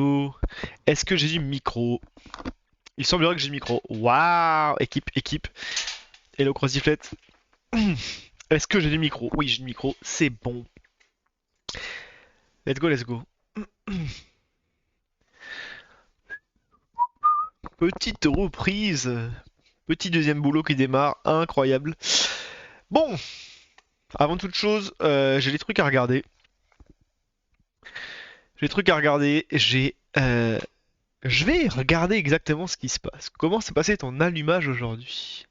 Hello. Est-ce que j'ai du micro? Il semblerait que j'ai du micro. Waouh! Équipe, équipe. Hello Crossiflette. Est-ce que j'ai du micro? Oui, j'ai du micro. C'est bon. Let's go, let's go. Petite reprise. Petit deuxième boulot qui démarre. Incroyable. Bon, avant toute chose, j'ai des trucs à regarder. J'ai des trucs à regarder. Je vais regarder exactement ce qui se passe. Comment s'est passé ton allumage aujourd'hui?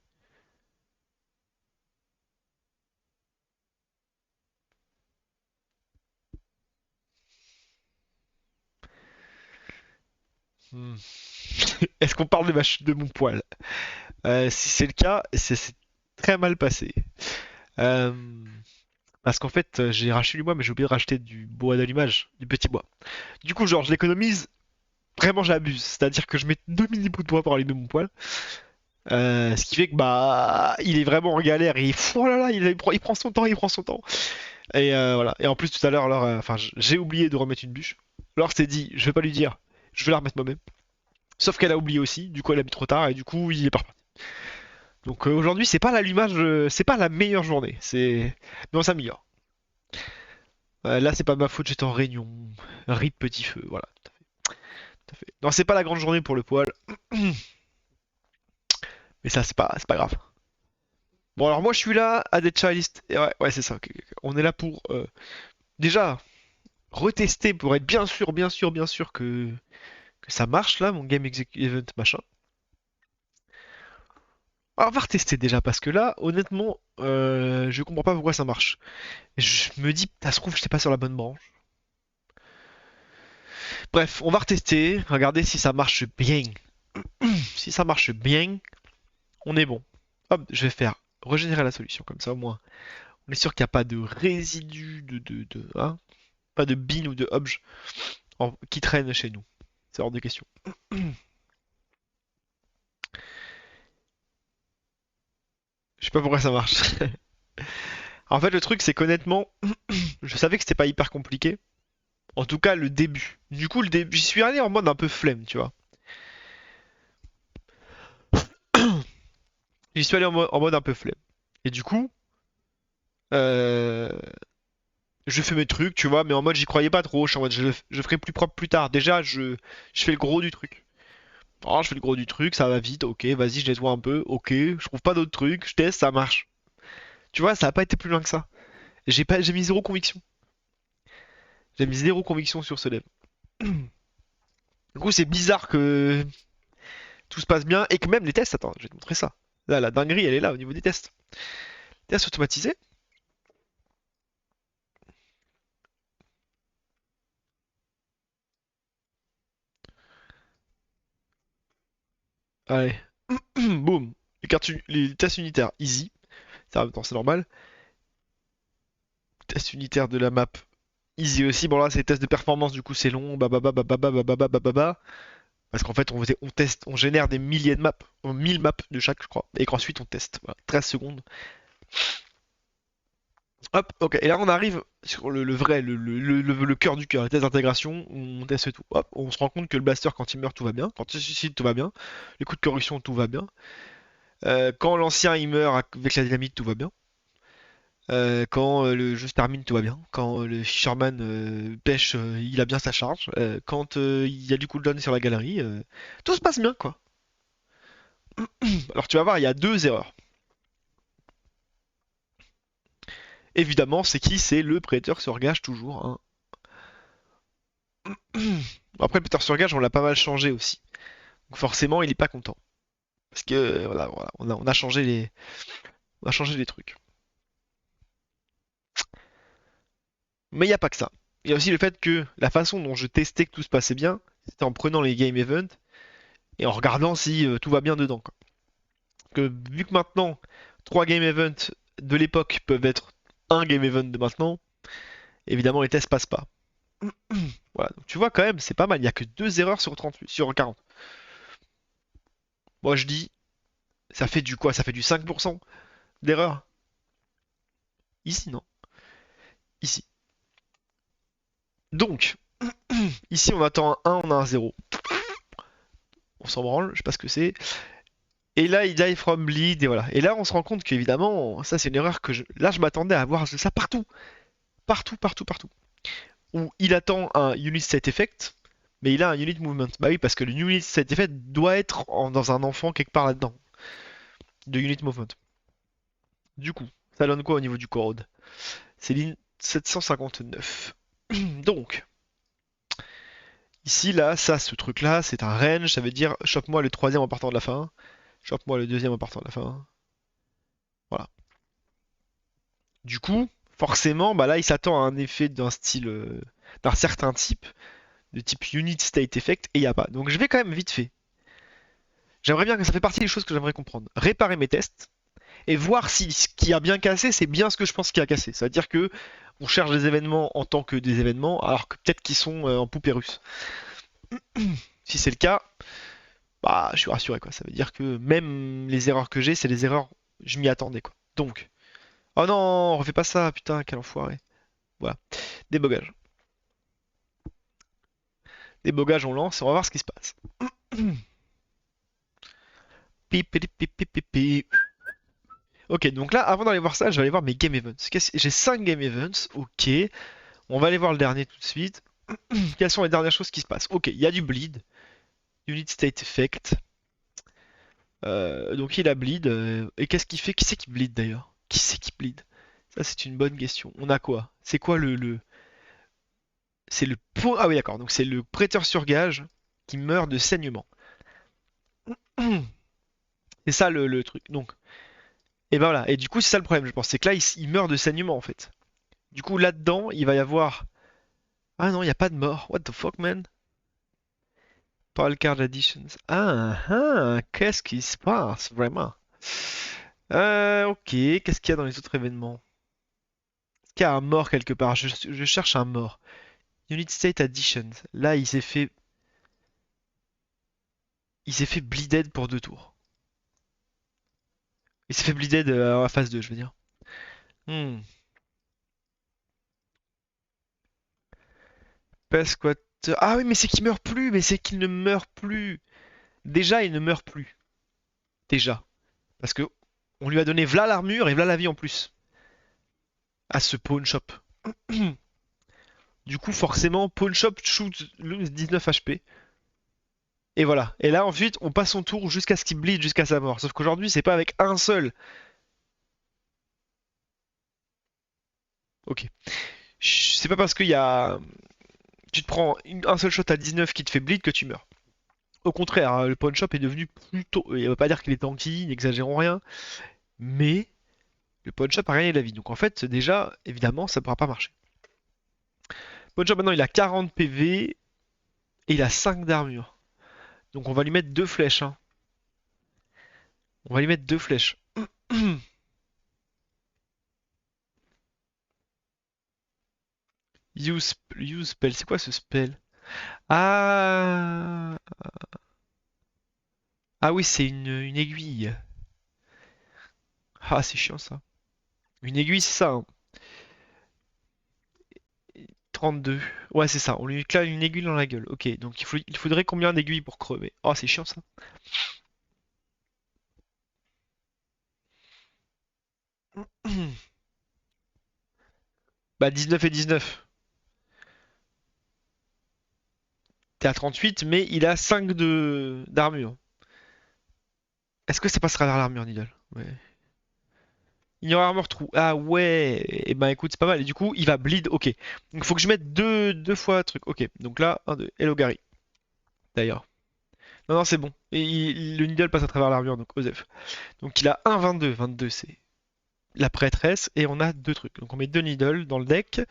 Hmm. Est-ce qu'on parle de mon poil? Si c'est le cas, c'est très mal passé. Euh, Parce qu'en fait, j'ai racheté du bois, mais j'ai oublié de racheter du bois d'allumage, du petit bois. Du coup, genre, je l'économise, vraiment j'abuse. C'est-à-dire que je mets 2 mini bouts de bois pour allumer mon poil. Ce qui fait que bah il est vraiment en galère et oh là là, il prend son temps, il prend son temps. Et voilà. Et en plus tout à l'heure, alors, enfin j'ai oublié de remettre une bûche. Alors c'est dit, je vais pas lui dire, je vais la remettre moi-même. Sauf qu'elle a oublié aussi, du coup elle a mis trop tard et du coup il est pas reparti. Donc aujourd'hui c'est pas l'allumage, c'est pas la meilleure journée. Mais on s'améliore. Là c'est pas ma faute, j'étais en réunion. RIP petit feu, voilà. Tout à fait. Non c'est pas la grande journée pour le poil, mais ça c'est pas grave. Bon alors moi je suis là à Dead Childist. Et ouais, ouais c'est ça. Ok, ok, ok. On est là pour déjà retester pour être bien sûr, bien sûr, bien sûr que ça marche là, mon Game Event machin. Alors, on va retester déjà parce que là, honnêtement, je comprends pas pourquoi ça marche. Je me dis, ça se trouve, je sais pas sur la bonne branche. Bref, on va retester, regarder si ça marche bien. Si ça marche bien, on est bon. Hop, je vais faire régénérer la solution comme ça au moins. On est sûr qu'il n'y a pas de résidus hein, pas de bin ou de obj qui traînent chez nous. C'est hors de question. Je sais pas pourquoi ça marche. En fait, le truc, c'est qu'honnêtement, je savais que c'était pas hyper compliqué. En tout cas, le début. Du coup, le début, j'y suis allé en mode un peu flemme, tu vois. J'y suis allé en mode un peu flemme. Et du coup, euh, je fais mes trucs, tu vois, mais en mode j'y croyais pas trop. Je suis en mode je ferai plus propre plus tard. Déjà, je fais le gros du truc. Oh, je fais le gros du truc, ça va vite, ok, vas-y, je nettoie un peu, ok, je trouve pas d'autres trucs, je teste, ça marche. Tu vois, ça a pas été plus loin que ça. J'ai mis zéro conviction. J'ai mis zéro conviction sur ce dev. Du coup, c'est bizarre que tout se passe bien et que même les tests, attends, je vais te montrer ça. Là, la dinguerie, elle est là au niveau des tests. Tests automatisés. Allez, boum. Les tests unitaires, easy. Ça, attends, c'est normal. Test unitaire de la map, easy aussi. Bon, là, c'est les tests de performance, du coup, c'est long. Bababa, bababa, bababa, bababa. Parce qu'en fait, on teste, on génère des milliers de maps, 1000 maps de chaque, je crois. Et qu'ensuite, on teste. Voilà, 13 secondes. Hop, ok. Et là, on arrive sur le vrai, le cœur du cœur, les tests d'intégration, où on teste tout. Hop, on se rend compte que le blaster, quand il meurt, tout va bien. Quand il se suicide, tout va bien. Les coups de corruption, tout va bien. Quand l'ancien, il meurt avec la dynamite, tout va bien. Quand le jeu se termine, tout va bien. Quand le Fisherman pêche, il a bien sa charge. Quand il y a du cooldown sur la galerie, tout se passe bien, quoi. Alors tu vas voir, il y a deux erreurs. Évidemment, c'est qui? C'est le prêteur sur gage toujours, hein. Après, le prêteur sur gage, on l'a pas mal changé aussi. Donc forcément, il est pas content. Parce que voilà, voilà, on a changé les trucs. Mais il n'y a pas que ça. Il y a aussi le fait que la façon dont je testais que tout se passait bien, c'était en prenant les game events et en regardant si tout va bien dedans, quoi. Que vu que maintenant, 3 game events de l'époque peuvent être un game event de maintenant, évidemment les tests passent pas. Voilà, donc tu vois quand même, c'est pas mal. Il y a que 2 erreurs sur 38, sur 40. Moi je dis, ça fait du quoi? Ça fait du 5% d'erreur. Ici, non. Ici. Donc, Ici, on attend un 1, on a un 0. On s'en branle, je sais pas ce que c'est. Et là, il die from bleed, et voilà. Et là, on se rend compte qu'évidemment, ça, c'est une erreur que je. Là, je m'attendais à voir ça partout. Partout, partout, partout. Où il attend un unit state effect, mais il a un unit movement. Bah oui, parce que le unit state effect doit être dans un enfant quelque part là-dedans, de unit movement. Du coup, ça donne quoi au niveau du code? C'est ligne 759. Donc, ici, là, ça, ce truc-là, c'est un range, ça veut dire chope-moi le troisième en partant de la fin, chope-moi le deuxième en partant de la fin. Voilà. Du coup, forcément, bah là, il s'attend à un effet d'un style, d'un certain type, de type unit state effect, et il n'y a pas. Donc je vais quand même vite fait. J'aimerais bien que ça fait partie des choses que j'aimerais comprendre. Réparer mes tests et voir si ce qui a bien cassé, c'est bien ce que je pense qui a cassé. C'est-à-dire que on cherche des événements en tant que des événements, alors que peut-être qu'ils sont en poupée russe. Si c'est le cas, bah je suis rassuré quoi. Ça veut dire que même les erreurs que j'ai, c'est des erreurs, je m'y attendais quoi. Donc, oh non, on refait pas ça, putain, quel enfoiré. Voilà, débogage. Débogage, on lance, on va voir ce qui se passe. Ok, donc là, avant d'aller voir ça, je vais aller voir mes game events. J'ai 5 game events, ok. On va aller voir le dernier tout de suite. Quelles sont les dernières choses qui se passent? Ok, il y a du bleed, unit state effect. Donc il a bleed. Et qu'est-ce qu'il fait? Qui c'est qui bleed d'ailleurs? Qui c'est qui bleed? Ça, c'est une bonne question. On a quoi? C'est quoi C'est le. Ah oui, d'accord. Donc c'est le prêteur sur gage qui meurt de saignement. C'est ça le truc. Donc, et ben voilà. Et du coup, c'est ça le problème, je pense. C'est que là, il meurt de saignement en fait. Du coup, là-dedans, il va y avoir. Ah non, il n'y a pas de mort. What the fuck, man? Paul Card Additions. Ah, ah, qu'est-ce qui se passe, vraiment? Ok, qu'est-ce qu'il y a dans les autres événements? Est-ce qu'il y a un mort quelque part? Je cherche un mort. Unit State Additions. Là, il s'est fait bleeded pour 2 tours. Il s'est fait bleeded à phase 2, je veux dire. Hmm. Pasquatter. Ah oui, mais c'est qu'il meurt plus, mais c'est qu'il ne meurt plus. Déjà, il ne meurt plus. Déjà. Parce que on lui a donné v'là l'armure et v'là la vie en plus. À ce pawn shop. Du coup, forcément, pawn shop shoot lose 19 HP. Et voilà. Et là, ensuite, on passe son tour jusqu'à ce qu'il bleed jusqu'à sa mort. Sauf qu'aujourd'hui, c'est pas avec un seul. Ok. C'est pas parce qu'il y a. Tu te prends un seul shot à 19 qui te fait bleed que tu meurs. Au contraire, hein, le pawn shop est devenu plutôt. Il ne veut pas dire qu'il est tanky, n'exagérons rien. Mais le pawn shop a gagné de la vie. Donc en fait, déjà, évidemment, ça ne pourra pas marcher. Pawn shop maintenant, il a 40 PV et il a 5 d'armure. Donc on va lui mettre 2 flèches, hein. On va lui mettre 2 flèches. Use spell, c'est quoi ce spell? Ah, ah oui, c'est une aiguille. Ah, c'est chiant ça. Une aiguille, c'est ça, hein. 32. Ouais, c'est ça. On lui claque une aiguille dans la gueule. Ok, donc il faudrait combien d'aiguilles pour crever? Oh, c'est chiant ça. Bah, 19 et 19. T'es à 38, mais il a 5 d'armure. Est-ce que ça passera vers l'armure, Needle? Ouais. Ignore armor trou. Ah ouais. Et ben écoute, c'est pas mal. Et du coup, il va bleed. Ok. Donc il faut que je mette deux fois truc. Ok. Donc là, un, deux. Hello Gary. D'ailleurs. Non, non, c'est bon. Et le Needle passe à travers l'armure, donc Osef. Donc il a un 22. 22, c'est la prêtresse. Et on a 2 trucs. Donc on met 2 Needle dans le deck.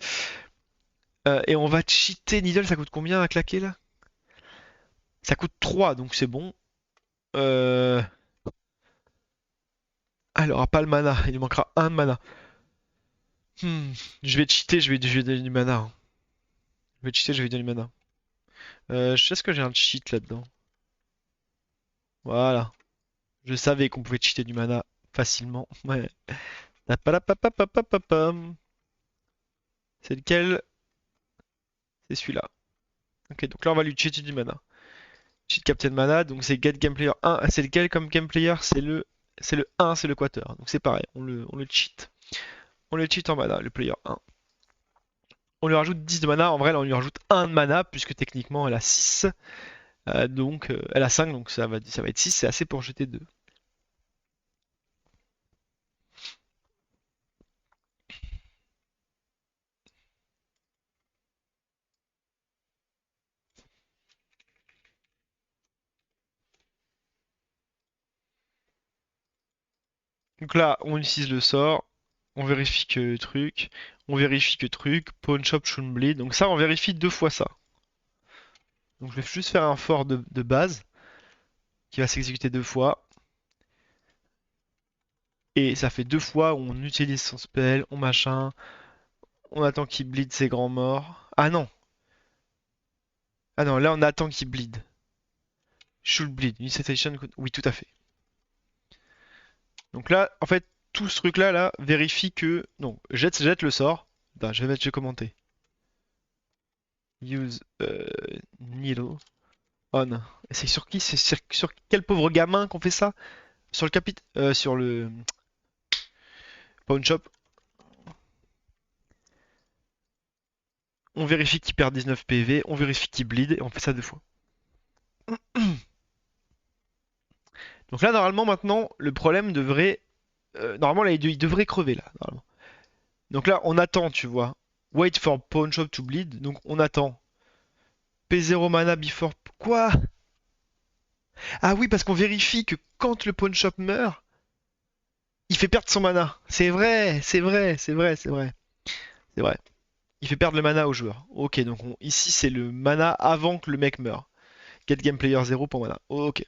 Et on va cheater. Needle, ça coûte combien à claquer là? Ça coûte 3, donc c'est bon. Euh... Ah, il aura pas le mana. Il lui manquera un de mana. Hmm. Je vais cheater, je vais donner du mana, hein. Je vais cheater, je vais donner du mana. Je sais ce que j'ai un cheat là-dedans. Voilà. Je savais qu'on pouvait cheater du mana facilement. Ouais. Tapalapapapapapam. C'est lequel? C'est celui-là. Ok, donc là on va lui cheater du mana. Cheat Captain Mana, donc c'est Get Game Player 1. Ah, c'est lequel comme Game Player? C'est le 1, c'est le Quater. Donc c'est pareil, on le cheat. On le cheat en mana, le player 1. On lui rajoute 10 de mana. En vrai, là, on lui rajoute 1 de mana, puisque techniquement, elle a 6. Donc, elle a 5, donc ça va être 6. C'est assez pour jeter 2. Donc là, on utilise le sort. On vérifie que truc. On vérifie que truc. Pawn Shop, Shun Bleed. Donc ça, on vérifie 2 fois ça. Donc je vais juste faire un fort de base qui va s'exécuter 2 fois. Et ça fait 2 fois où on utilise son spell, on machin. On attend qu'il bleed ses grands morts. Ah non! Ah non, là on attend qu'il bleed. Should bleed. Oui, tout à fait. Donc là, en fait, tout ce truc-là, là, vérifie que. Non, jette le sort. Attends, je vais commenter. Use needle on. Et c'est sur qui? C'est sur quel pauvre gamin qu'on fait ça? Sur le sur le pawn shop. On vérifie qu'il perd 19 PV, on vérifie qu'il bleed et on fait ça 2 fois. Donc là, normalement, maintenant, le problème devrait. Normalement, là, il devrait crever, là, normalement. Donc là, on attend, tu vois. Wait for pawn shop to bleed. Donc on attend. P0 mana before. Quoi? Ah oui, parce qu'on vérifie que quand le pawn shop meurt, il fait perdre son mana. C'est vrai, c'est vrai, c'est vrai, c'est vrai. C'est vrai. Il fait perdre le mana au joueur. Ok, donc ici c'est le mana avant que le mec meure. Get game player 0 pour mana. Ok.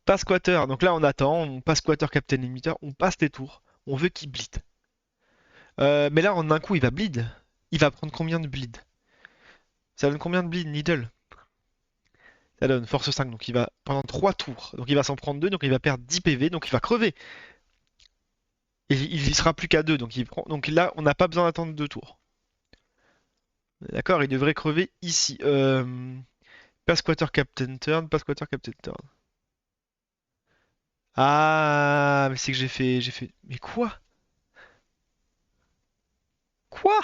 Pass squatter. Donc là on attend, on passe squatter captain limiter, on passe les tours. On veut qu'il bleed. Mais là en un coup il va bleed. Il va prendre combien de bleed? Ça donne combien de bleed, Needle? Ça donne force 5, donc il va pendant 3 tours. Donc il va s'en prendre 2, donc il va perdre 10 PV, donc il va crever. Et il y sera plus qu'à 2, donc là, on n'a pas besoin d'attendre 2 tours. D'accord, il devrait crever ici. Pass Quarter Captain Turn, Pass Quarter Captain Turn. Ah, mais c'est que j'ai fait. Mais quoi? Quoi?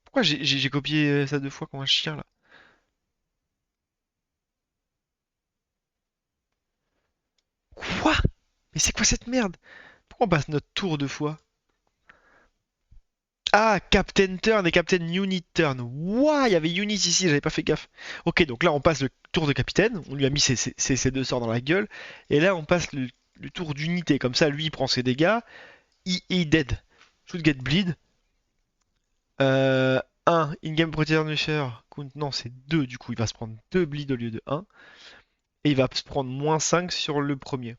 Pourquoi j'ai copié ça 2 fois comme un chien là? Quoi? Mais c'est quoi cette merde? Pourquoi on passe notre tour 2 fois? Ah, Captain Turn et Captain Unit Turn. Ouah, il y avait Unit ici, j'avais pas fait gaffe. Ok, donc là on passe le tour de capitaine, on lui a mis ses 2 sorts dans la gueule, et là on passe le tour d'unité, comme ça lui il prend ses dégâts, il dead. Should get bleed. 1, in-game protector nurture. Non, c'est 2 du coup, il va se prendre 2 bleed au lieu de 1, et il va se prendre -5 sur le premier.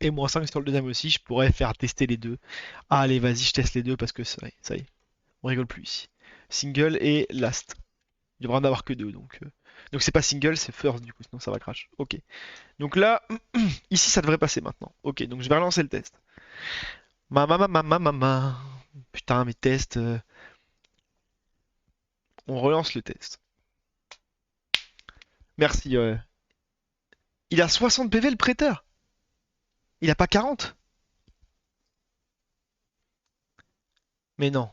Et -5 sur le deuxième aussi, je pourrais faire tester les deux. Ah, allez, vas-y, je teste les deux parce que ça y est, on rigole plus ici. Single et last. Il devrait en avoir que 2, donc c'est pas single, c'est first du coup, sinon ça va crash. Ok. Donc là, ici ça devrait passer maintenant. Ok, donc je vais relancer le test. Ma. Putain, mes tests. On relance le test. Merci. Il a 60 PV le prêteur. Il a pas 40. Mais non.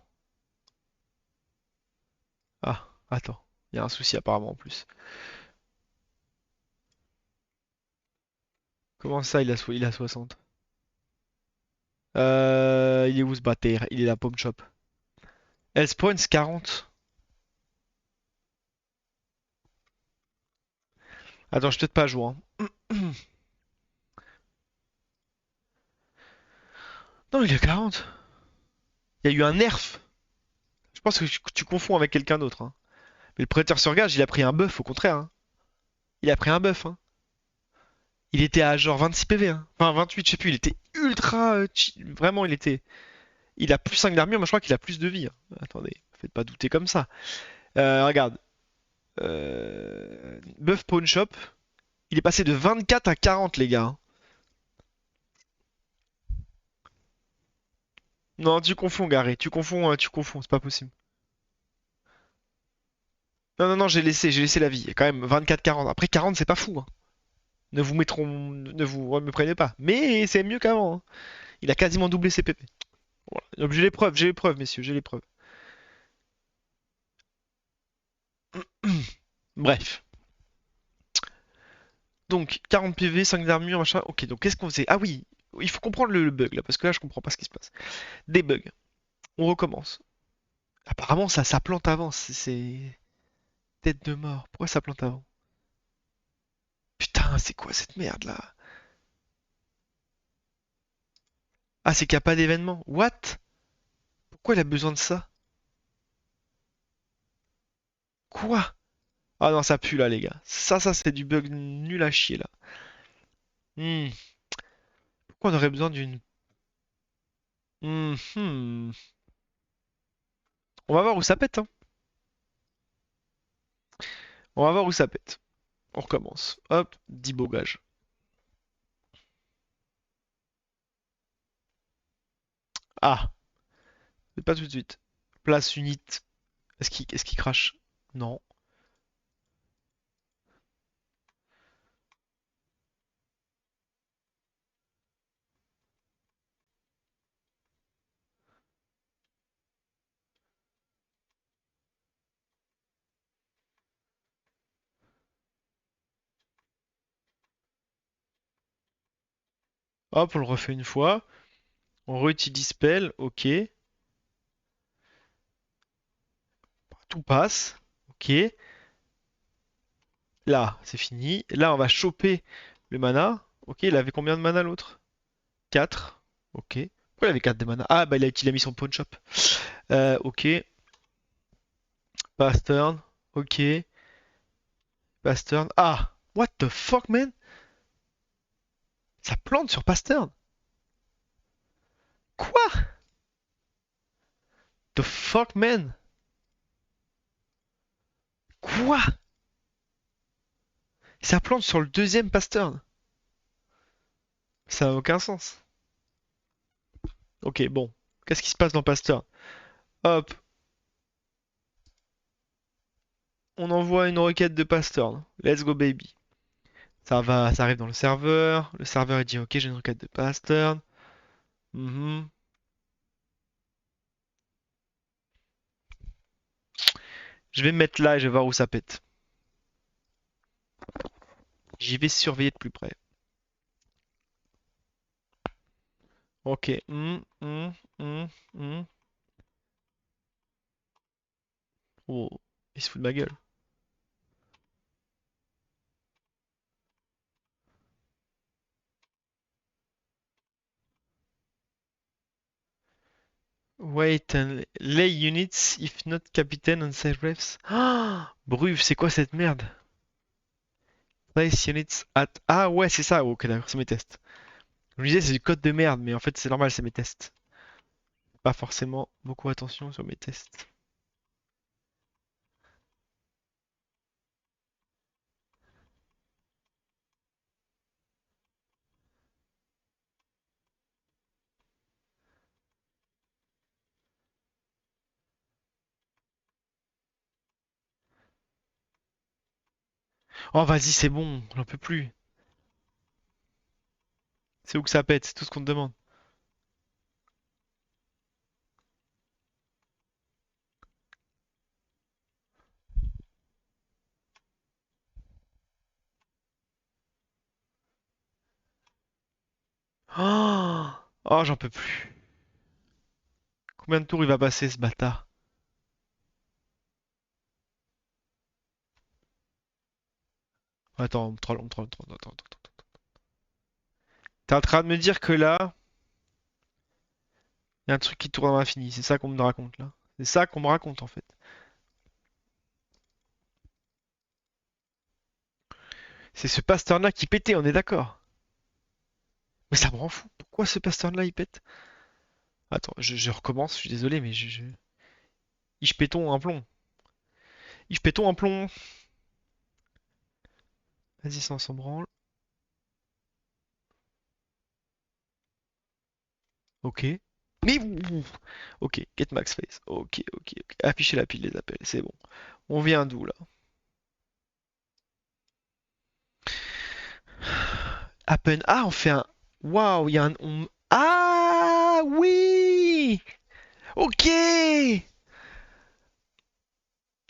Ah, attends. Il y a un souci apparemment en plus. Comment ça, il a 60? Il est où ce bâtard? Il est la Pomme Shop. Health Points 40. Attends, je suis peut-être pas à jour, hein. Non, il a 40. Il y a eu un nerf. Je pense que tu confonds avec quelqu'un d'autre, hein. Mais le prêteur sur gage, il a pris un buff, au contraire, hein. Il a pris un buff, hein. Il était à genre 26 PV, hein. Enfin, 28, je sais plus. Il était ultra. Vraiment, il était. Il a plus 5 d'armure, mais je crois qu'il a plus de vie, hein. Attendez, faites pas douter comme ça. Regarde. Buff Pawn Shop. Il est passé de 24 à 40, les gars, hein. Non, tu confonds, Garé. Tu confonds, c'est pas possible. Non, non, non, j'ai laissé la vie. Quand même, 24-40. Après, 40, c'est pas fou, hein. Ne vous me prenez pas. Mais c'est mieux qu'avant, hein. Il a quasiment doublé ses PP. Voilà. Donc, j'ai les preuves, messieurs, j'ai les preuves. Bref. Donc, 40 PV, 5 d'armure, machin. Ok, donc qu'est-ce qu'on faisait? Ah oui, il faut comprendre le bug là, parce que là, je comprends pas ce qui se passe. Des bugs. On recommence. Apparemment, ça plante avant. C'est tête de mort. Pourquoi ça plante avant? Putain, c'est quoi cette merde là? Ah, c'est qu'il n'y a pas d'événement. What? Pourquoi il a besoin de ça? Quoi? Ah non, ça pue là, les gars. Ça, c'est du bug nul à chier là. Hmm. Pourquoi on aurait besoin d'une. Hmm. On va voir où ça pète, hein. On va voir où ça pète. On recommence. Hop, 10 bogages. Ah, mais pas tout de suite. Place unit. Est-ce qu'il crache? Non. Hop, on le refait une fois. On réutilise spell. Ok. Tout passe. Ok. Là, c'est fini. Là, on va choper le mana. Ok, il avait combien de mana l'autre? 4. Ok. Pourquoi il avait 4 de mana? Ah, bah il a mis son pawn shop. Ok. Pass turn. Ok. Pass turn. Ah! What the fuck, man? Ça plante sur pass turn. Quoi? The fuck, man? Quoi? Ça plante sur le deuxième pass turn. Ça n'a aucun sens. Ok, bon. Qu'est-ce qui se passe dans pass turn? Hop. On envoie une requête de pass turn. Let's go, baby. Ça arrive dans le serveur. Le serveur il dit ok, j'ai une requête de pass turn. Mhm. Je vais me mettre là et je vais voir où ça pète. J'y vais surveiller de plus près. Ok. Hmm. Oh, il se fout de ma gueule. Wait and lay units if not captain on side refs. Ah, Bruve, c'est quoi cette merde? Place units at. Ah ouais, c'est ça. Ok, d'accord, c'est mes tests. Je me disais, c'est du code de merde, mais en fait, c'est normal, c'est mes tests. Pas forcément beaucoup attention sur mes tests. Oh, vas-y, c'est bon, j'en peux plus. C'est où que ça pète, c'est tout ce qu'on te demande. Oh, oh, j'en peux plus. Combien de tours il va passer, ce bâtard? Attends, on me troll, on me troll, on me troll, attends. T'es en train de me dire que là, il y a un truc qui tourne à l'infini, c'est ça qu'on me raconte là. C'est ça qu'on me raconte en fait. C'est ce pasteur-là qui pétait, on est d'accord. Mais ça me rend fou. Pourquoi ce pasteur-là il pète? Attends, je recommence, je suis désolé, mais ich péton un plomb. Ich péton un plomb. Vas-y, ça on s'en branle. Ok. Mais ok, get max face. Ok. Affichez la pile des appels, c'est bon. On vient d'où là? Happen. Ah, on fait un. Waouh, il y a un. Ah oui! Ok!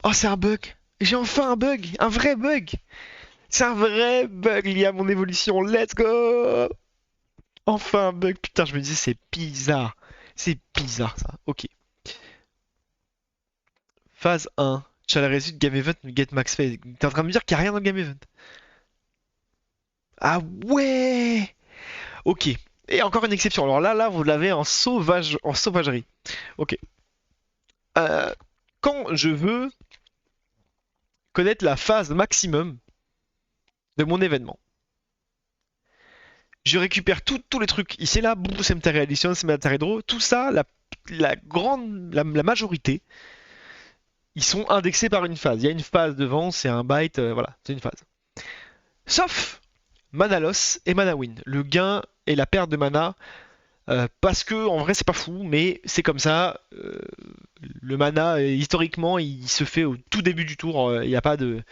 Oh, c'est un bug. J'ai enfin un bug. Un vrai bug. C'est un vrai bug lié à mon évolution. Let's go! Enfin un bug. Putain, je me disais, c'est bizarre. C'est bizarre ça. Ok. Phase 1. Shall result game event get max phase. T'es en train de me dire qu'il n'y a rien dans le game event. Ah ouais! Ok. Et encore une exception. Alors là, vous l'avez en sauvage, en sauvagerie. Ok. Euh, quand je veux connaître la phase maximum de mon événement, je récupère tous les trucs ici et là, boum, cemetery addition, cemetery draw, tout ça, la majorité, ils sont indexés par une phase. Il y a une phase devant, c'est un byte, voilà, c'est une phase. Sauf mana loss et mana win, le gain et la perte de mana, parce que en vrai c'est pas fou, mais c'est comme ça. Le mana, historiquement, il se fait au tout début du tour. Il n'y a pas de,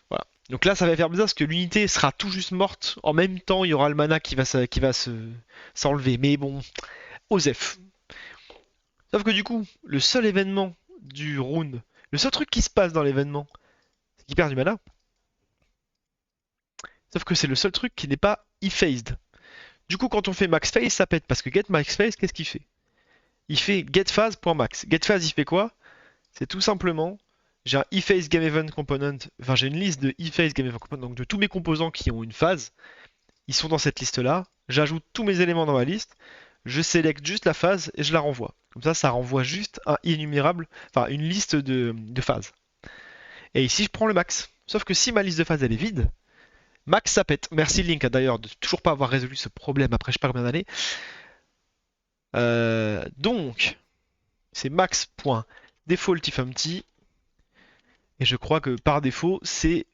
voilà. Donc là, ça va faire bizarre parce que l'unité sera tout juste morte. En même temps, il y aura le mana qui va s'enlever. Mais bon, Osef. Sauf que du coup, le seul événement du round, le seul truc qui se passe dans l'événement, c'est qu'il perd du mana. Sauf que c'est le seul truc qui n'est pas effaced. Du coup, quand on fait max phase, ça pète parce que get max phase, qu'est-ce qu'il fait? Il fait get phase.max. Get phase, il fait quoi? C'est tout simplement, j'ai un eFace Game Event Component, enfin j'ai une liste de eFace Game Event Component, donc de tous mes composants qui ont une phase, ils sont dans cette liste-là. J'ajoute tous mes éléments dans ma liste, je sélecte juste la phase et je la renvoie. Comme ça renvoie juste un innumerable, enfin une liste de phases. Et ici, je prends le max. Sauf que si ma liste de phases elle est vide, max ça pète. Merci Link d'ailleurs de toujours pas avoir résolu ce problème après je sais pas combien d'années. Donc, c'est max.default if empty. Et je crois que par défaut, c'est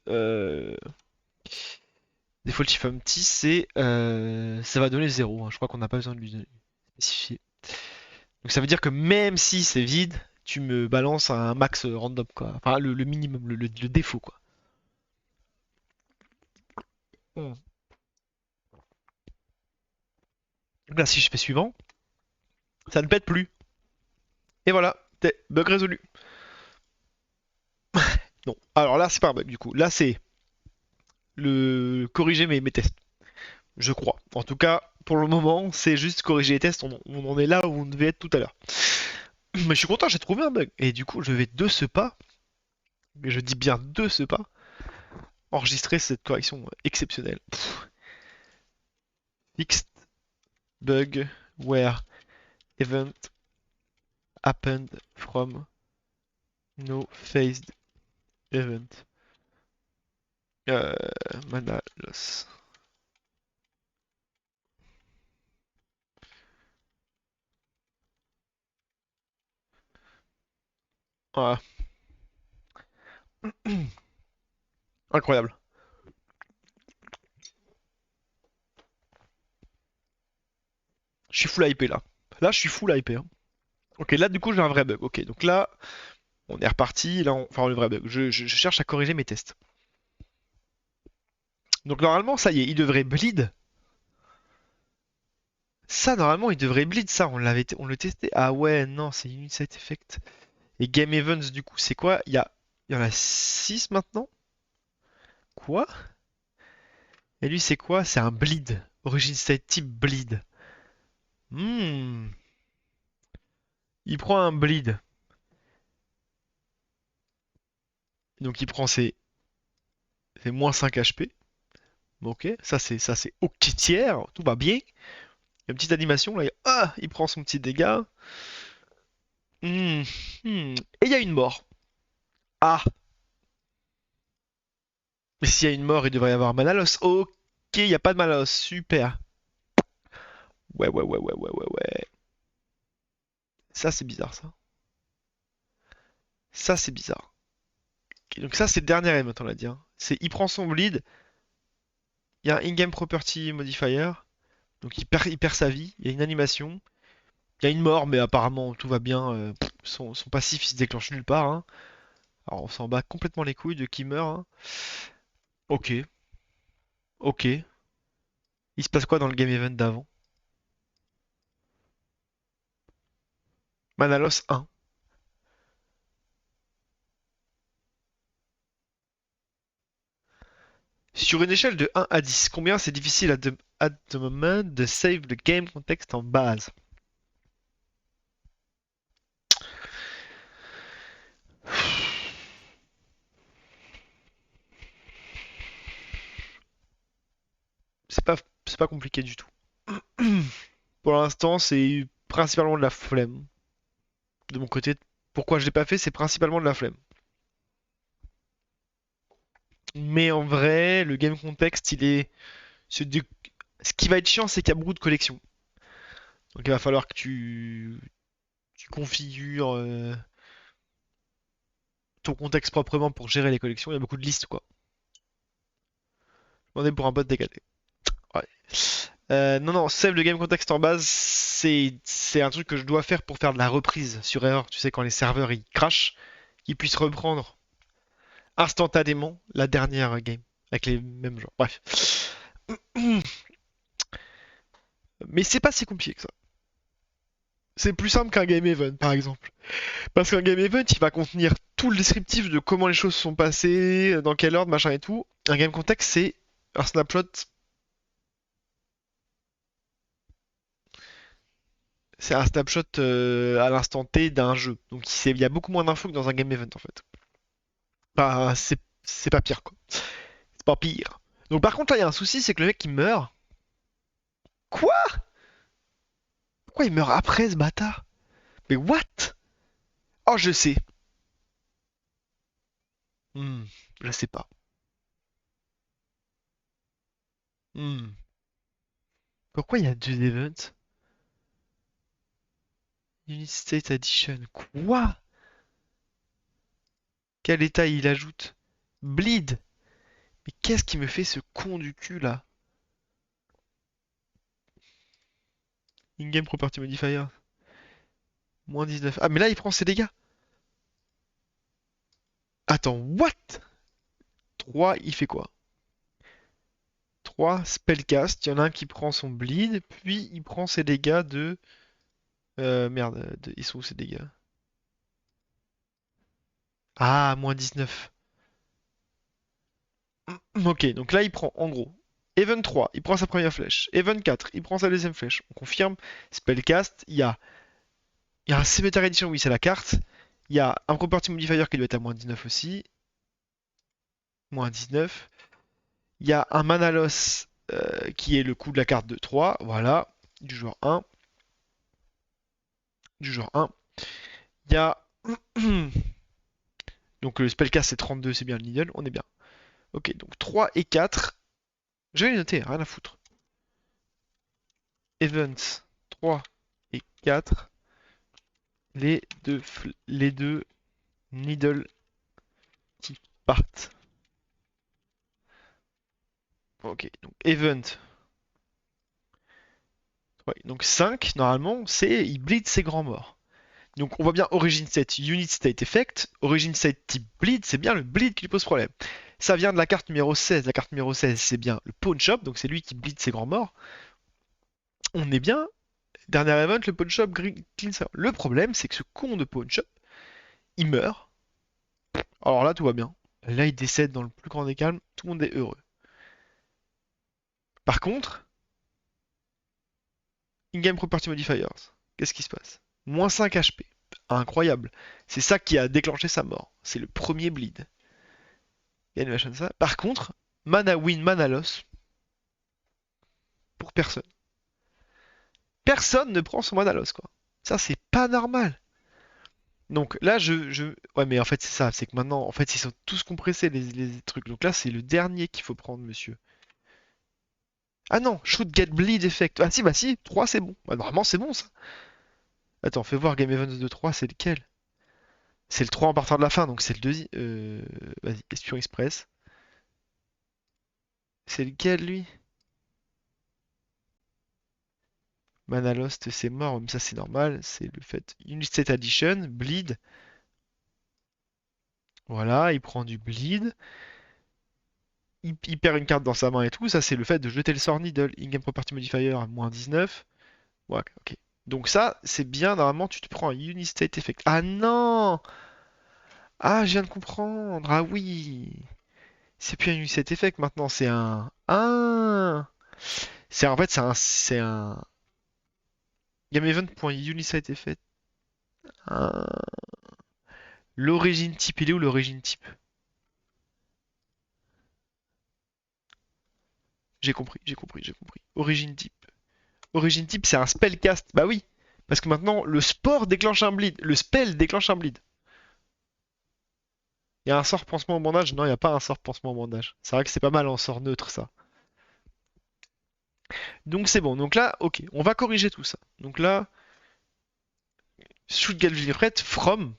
default if empty, c'est ça va donner 0, hein. Je crois qu'on n'a pas besoin de lui spécifier. Donc ça veut dire que même si c'est vide, tu me balances un max random quoi. Enfin le minimum, le défaut quoi. Hmm. Donc là si je fais suivant, ça ne pète plus. Et voilà, bug résolu. Non. Alors là c'est pas un bug du coup. Là c'est le corriger mes tests. Je crois. En tout cas, pour le moment, c'est juste corriger les tests. On en est là où on devait être tout à l'heure. Mais je suis content, j'ai trouvé un bug. Et du coup, je vais de ce pas, mais je dis bien de ce pas, enregistrer cette correction exceptionnelle. Fixed bug where event happened from no phased event. Euh, mana loss. Voilà. Incroyable. Je suis full hypé là. Là, je suis full hypé, hein. Ok, là, du coup, j'ai un vrai bug. Ok, donc là, on est reparti. Là, enfin, le vrai bug. Je cherche à corriger mes tests. Donc, normalement, ça y est, il devrait bleed. Ça, normalement, il devrait bleed. Ça, on le testé. Ah ouais, non, c'est Unit Side Effect. Et Game Events, du coup, c'est quoi? Il y en a 6 maintenant? Quoi? Et lui, c'est quoi? C'est un bleed. Origin State type bleed. Hmm. Il prend un bleed. Donc il prend ses moins 5 HP. Ok, ça c'est ok tiers, tout va bien. Il y a une petite animation là. Ah, il prend son petit dégât. Hmm, Et il y a une mort. Ah, mais s'il y a une mort, il devrait y avoir Manalos. Ok, il n'y a pas de Manalos. Super. Ouais. Ça c'est bizarre ça. Ça c'est bizarre. Ok, donc ça c'est le dernier event, on l'a dit, hein. C'est il prend son bleed. Il y a un in-game property modifier. Donc il perd sa vie. Il y a une animation. Il y a une mort, mais apparemment tout va bien. Son passif il se déclenche nulle part, hein. Alors on s'en bat complètement les couilles de qui meurt, hein. Ok, ok. Il se passe quoi dans le game event d'avant? Manalos 1. Sur une échelle de 1 à 10, combien c'est difficile at the moment de save le game context en base? C'est pas, c'est pas compliqué du tout. Pour l'instant, c'est principalement de la flemme. De mon côté, pourquoi je l'ai pas fait, c'est principalement de la flemme. Mais en vrai, le game context, il est. Ce qui va être chiant, c'est qu'il y a beaucoup de collections. Donc il va falloir que tu configures ton contexte proprement pour gérer les collections. Il y a beaucoup de listes, quoi. On est pour un bot décalé. Ouais. Non, non, save le game context en base, c'est un truc que je dois faire pour faire de la reprise sur erreur. Tu sais, quand les serveurs ils crashent, qu'ils puissent reprendre instantanément la dernière game avec les mêmes gens. Bref. Mais c'est pas si compliqué que ça. C'est plus simple qu'un game event, par exemple. Parce qu'un game event, il va contenir tout le descriptif de comment les choses sont passées, dans quel ordre, machin et tout. Un game context, c'est un snapshot. C'est un snapshot à l'instant T d'un jeu. Donc il y a beaucoup moins d'infos que dans un game event en fait. Bah, c'est pas pire quoi. C'est pas pire. Donc par contre là il y a un souci, c'est que le mec il meurt. Quoi? Pourquoi il meurt après ce bâtard? Mais what? Oh je sais. Hmm, je sais pas. Hmm. Pourquoi il y a deux events? Unit State Addition. Quoi? Quel état il ajoute? Bleed. Mais qu'est-ce qui me fait ce con du cul là? In-game property modifier. Moins 19. Ah mais là il prend ses dégâts. Attends, what? 3, il fait quoi? 3 spellcast, il y en a un qui prend son bleed, puis il prend ses dégâts de... merde, ils sont où ces dégâts? Ah, moins 19. Ok, donc là il prend en gros. Even 3, il prend sa première flèche. Even 4, il prend sa deuxième flèche. On confirme. Spellcast, il y a un Cemetery Edition, oui, c'est la carte. Il y a un Property Modifier qui doit être à moins 19 aussi. Moins 19. Il y a un Mana Loss qui est le coût de la carte de 3. Voilà. Du joueur 1. Du joueur 1. Il y a donc le spellcast c'est 32, c'est bien le needle, on est bien. Ok, donc 3 et 4. Je vais les noter, rien à foutre. Events 3 et 4. Les deux needle qui partent. Ok, donc event. Ouais, donc 5, normalement, c'est il bleed ses grands morts. Donc on voit bien Origin State, Unit State Effect. Origin State type bleed, c'est bien le bleed qui lui pose problème. Ça vient de la carte numéro 16. La carte numéro 16, c'est bien le Pawn Shop, donc c'est lui qui bleed ses grands morts. On est bien. Dernier event, le Pawn Shop Cleanser. Le problème, c'est que ce con de Pawn Shop, il meurt. Alors là, tout va bien. Là, il décède dans le plus grand des calmes. Tout le monde est heureux. Par contre, in-game property modifiers. Qu'est-ce qui se passe? Moins 5 HP. Incroyable. C'est ça qui a déclenché sa mort. C'est le premier bleed. Animation ça. Par contre, mana win, mana loss pour personne. Personne ne prend son mana loss, quoi. Ça, c'est pas normal. Donc là, Ouais, mais en fait, c'est ça. C'est que maintenant, en fait, ils sont tous compressés, les trucs. Donc là, c'est le dernier qu'il faut prendre, monsieur. Ah non, shoot get bleed effect. Ah si, bah si, 3 c'est bon. Bah, normalement, c'est bon, ça. Attends, fais voir Game Events de 3, c'est lequel? C'est le 3 en partant de la fin, donc c'est le deuxième. Vas-y, Espion Express. C'est lequel, lui? Mana Lost, c'est mort, mais ça c'est normal, c'est le fait. Unit State Addition, Bleed. Voilà, il prend du Bleed. il perd une carte dans sa main et tout. Ça, c'est le fait de jeter le sort Needle. In-game property modifier à moins 19. Ouais, ok. Donc ça, c'est bien. Normalement, tu te prends un Unistate Effect. Ah non! Ah, je viens de comprendre. Ah oui. C'est plus un Unistate Effect maintenant. C'est un. Ah! C'est en fait, c'est un Game Event.Unistate Effect. Ah. L'origine type, il est où l'origine type? J'ai compris, j'ai compris, j'ai compris. Origine type. Origine type, c'est un spellcast. Bah oui. Parce que maintenant, le sport déclenche un bleed. Le spell déclenche un bleed. Il y a un sort pansement au bandage? Non, il n'y a pas un sort pansement au bandage. C'est vrai que c'est pas mal en sort neutre, ça. Donc c'est bon. Donc là, ok, on va corriger tout ça. Donc là, shoot Galvifret from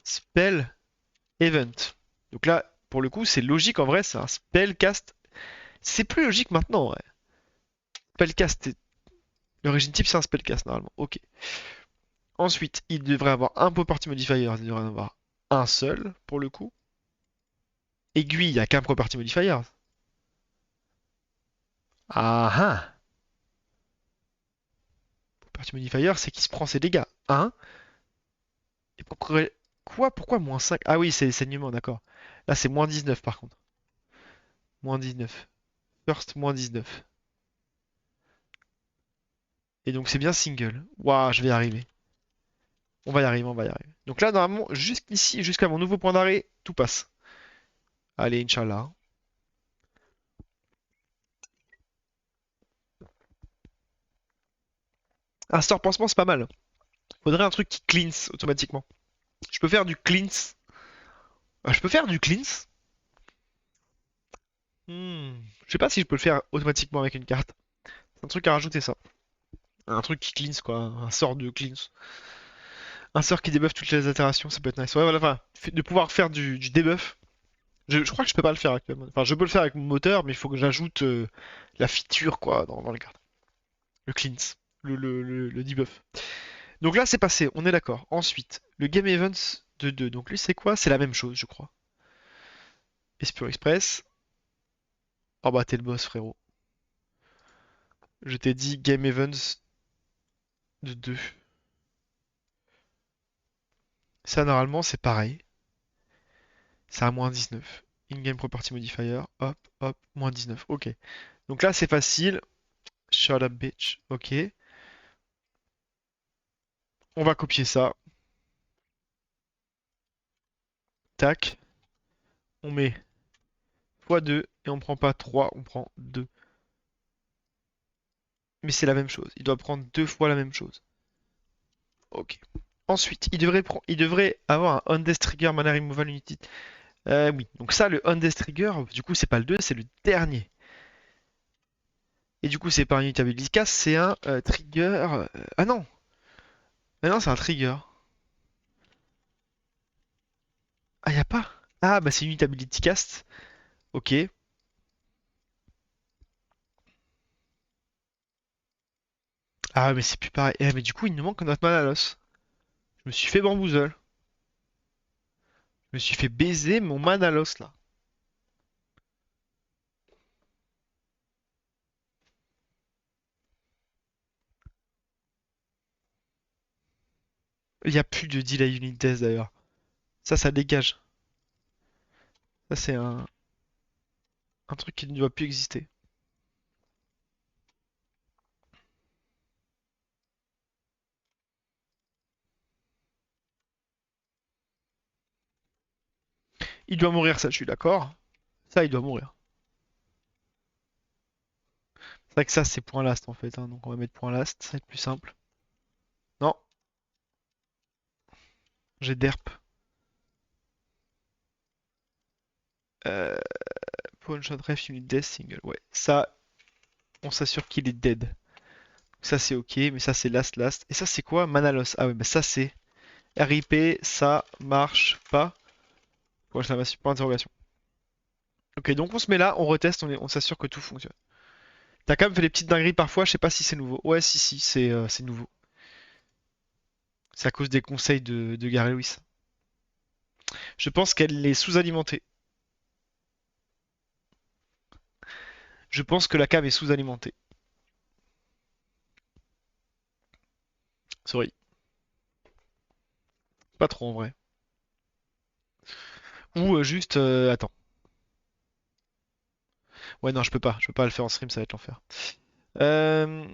spell event. Donc là, pour le coup, c'est logique en vrai, c'est un spellcast. C'est plus logique maintenant, ouais. Spellcast, l'origine type, c'est un spellcast normalement. Ok. Ensuite, il devrait avoir un property modifier, il devrait en avoir un seul pour le coup. Aiguille, il n'y a qu'un property modifier. Ah ah! Property modifier, c'est qu'il se prend ses dégâts. 1. Et quoi? Pourquoi moins 5? Ah oui, c'est saignement, d'accord. Là, c'est moins 19 par contre. Moins 19. First, moins 19. Et donc, c'est bien single. Waouh, je vais y arriver. On va y arriver, on va y arriver. Donc là, normalement, jusqu'ici, jusqu'à mon nouveau point d'arrêt, tout passe. Allez, Inch'Allah. Un store pansement, c'est pas mal. Faudrait un truc qui cleanse automatiquement. Je peux faire du cleanse. Je peux faire du cleanse. Je sais pas si je peux le faire automatiquement avec une carte. C'est un truc à rajouter ça. Un truc qui cleanse quoi. Un sort de cleanse. Un sort qui débuffe toutes les altérations, ça peut être nice. Ouais, voilà, enfin, de pouvoir faire du debuff. Je crois que je peux pas le faire actuellement. Enfin, je peux le faire avec mon moteur, mais il faut que j'ajoute la feature quoi dans les cartes. Le cleanse. Le debuff. Donc là, c'est passé, on est d'accord. Ensuite, le Game Events de 2. Donc lui, c'est quoi? C'est la même chose, je crois. Espure Express. Oh bah, t'es le boss, frérot. Je t'ai dit Game Events de 2. Ça, normalement, c'est pareil. C'est à moins 19. In-game property modifier. Hop, hop, moins 19. Ok. Donc là, c'est facile. Shut up, bitch. Ok. On va copier ça. Tac. On met x2 et on prend pas 3, on prend 2. Mais c'est la même chose. Il doit prendre deux fois la même chose. Ok. Ensuite, il devrait avoir un Undeath Trigger Mana Removal Unity. Oui. Donc ça, le Undeath Trigger, du coup, c'est pas le 2, c'est le dernier. Et du coup, c'est pas un Unity Ability Cast, c'est un trigger. Ah non! Ah non, c'est un trigger. Ah, y a pas? Ah, bah c'est Unity Ability Cast. Ok. Ah, mais c'est plus pareil. Mais du coup, il nous manque notre mana loss. Je me suis fait bamboozle. Je me suis fait baiser mon mana loss là. Il y a plus de delay unit death d'ailleurs. Ça dégage. Ça, c'est un truc qui ne doit plus exister. Il doit mourir, ça, je suis d'accord. Ça, il doit mourir. C'est vrai que ça, c'est point last en fait, hein. Donc on va mettre point last, ça va être plus simple. Non, j'ai derp. Euh, Pawn shot ref unit death single. Ouais, ça, on s'assure qu'il est dead. Ça c'est ok, mais ça c'est last last. Et ça c'est quoi? Mana loss. Ah ouais, mais ça c'est RIP, ça marche pas. Pour exclamation, point d'interrogation. Ok, donc on se met là, on reteste, on s'assure que tout fonctionne. T'as quand même fait des petites dingueries parfois, je sais pas si c'est nouveau. Ouais, si, c'est nouveau. C'est à cause des conseils de Gary Lewis. Je pense qu'elle est sous-alimentée. Je pense que la cam est sous-alimentée. Sorry. Pas trop en vrai. Ou juste... attends. Ouais, non, je peux pas. Je peux pas le faire en stream, ça va être l'enfer. Euh...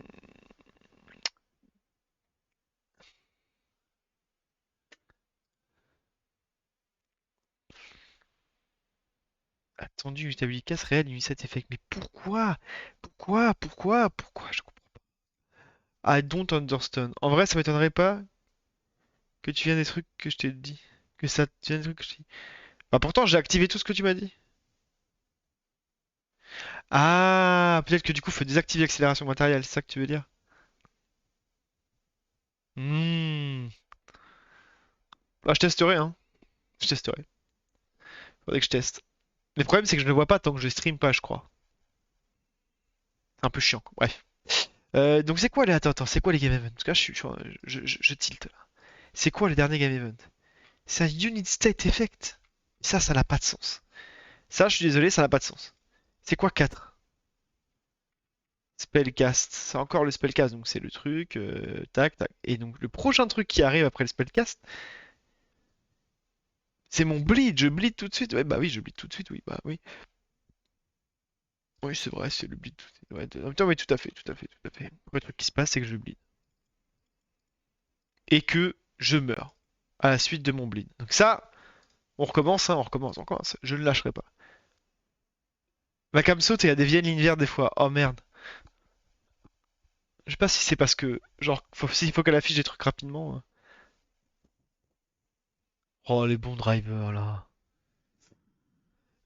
Attendu, établi casse réel, Unisat Effect. Mais pourquoi? Pourquoi? Je comprends. I don't understand. En vrai, ça m'étonnerait pas que tu viennes des trucs que je t'ai dit. Que ça tu viennes des trucs que je t'ai dit. Bah pourtant, j'ai activé tout ce que tu m'as dit. Ah, peut-être que du coup, faut désactiver l'accélération matérielle, c'est ça que tu veux dire? Hmm. Bah, je testerai, hein. Je testerai. Faudrait que je teste. Mais le problème, c'est que je ne le vois pas tant que je stream pas, je crois. C'est un peu chiant, quoi. Bref. Donc c'est quoi les... Attends, c'est quoi les game events? Parce que là, je tilte, là. C'est quoi le dernier game event? C'est un Unit State Effect. Ça n'a pas de sens. Ça, je suis désolé, ça n'a pas de sens. C'est quoi 4? Spellcast. C'est encore le spellcast, donc c'est le truc. Tac, tac. Et donc le prochain truc qui arrive après le spellcast, c'est mon bleed. Je bleed tout de suite. Ouais, bah oui, je bleed tout de suite, oui, bah oui. Oui, c'est vrai, c'est le bleed tout de suite. Ouais, en même temps, oui, tout à fait, tout à fait, tout à fait. Le truc qui se passe, c'est que je bleed. Et que je meurs à la suite de mon bleed. Donc ça, on recommence, hein, on recommence, on recommence. Je ne lâcherai pas. Ma cam saute et il y a des vieilles lignes vertes des fois. Oh merde. Je sais pas si c'est parce que, genre, s'il faut qu'elle affiche des trucs rapidement. Oh, les bons drivers là.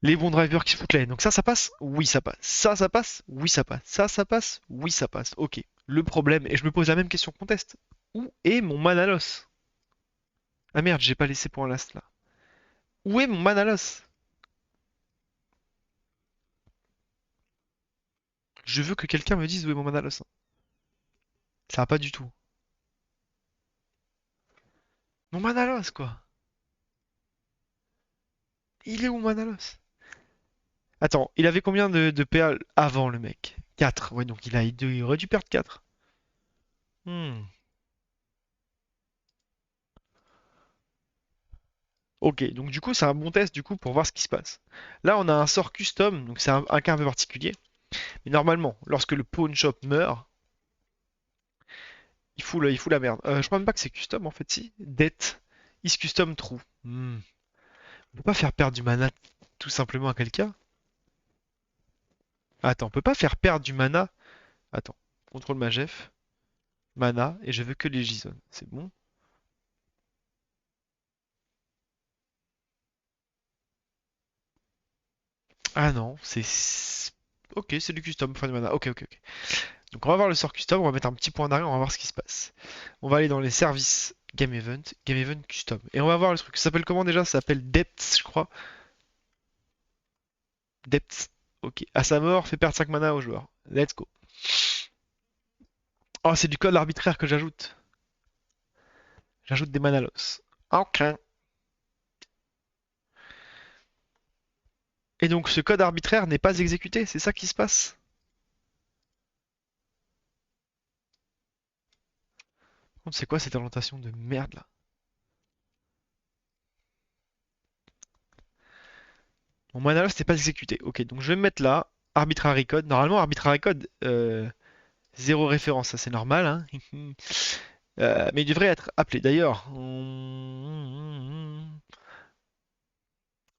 Les bons drivers qui se foutent la haine. Donc ça passe? Oui, ça passe. Ça passe? Oui, ça passe. Ça passe? Oui, ça passe. Ok. Le problème, et je me pose la même question qu'on teste. Où est mon Manalos? Ah merde, j'ai pas laissé pour un last là. Où est mon Manalos? Je veux que quelqu'un me dise où est mon Manalos, hein. Ça va pas du tout. Mon Manalos, quoi. Il est où, Manalos? Attends, il avait combien de PA avant le mec? 4. Ouais, donc il aurait dû perdre 4. Hmm. Ok, donc du coup, c'est un bon test du coup pour voir ce qui se passe. Là, on a un sort custom, donc c'est un cas un peu particulier. Mais normalement, lorsque le pawn shop meurt, il fout la merde. Je crois même pas que c'est custom en fait, si. Debt is custom true. On peut pas faire perdre du mana tout simplement à quelqu'un. Attends, on peut pas faire perdre du mana. Attends, contrôle magef, mana, et je veux que les JSON. C'est bon? Ah non, c'est. Ok, c'est du custom, fin de mana. Ok. Donc on va voir le sort custom, on va mettre un petit point d'arrêt, on va voir ce qui se passe. On va aller dans les services Game Event Custom. Et on va voir le truc. Ça s'appelle comment déjà? Ça s'appelle Depths, je crois. Depths. Ok. À sa mort, fait perdre 5 mana au joueur. Let's go. Oh, c'est du code arbitraire que j'ajoute. J'ajoute des mana loss. Ok. Et donc ce code arbitraire n'est pas exécuté, c'est ça qui se passe? Par contre, c'est quoi cette orientation de merde là? Mon mana loss n'est pas exécuté. Ok, donc je vais me mettre là. Arbitrary code. Normalement, arbitrary code, zéro référence, ça c'est normal, hein. Mais il devrait être appelé. D'ailleurs,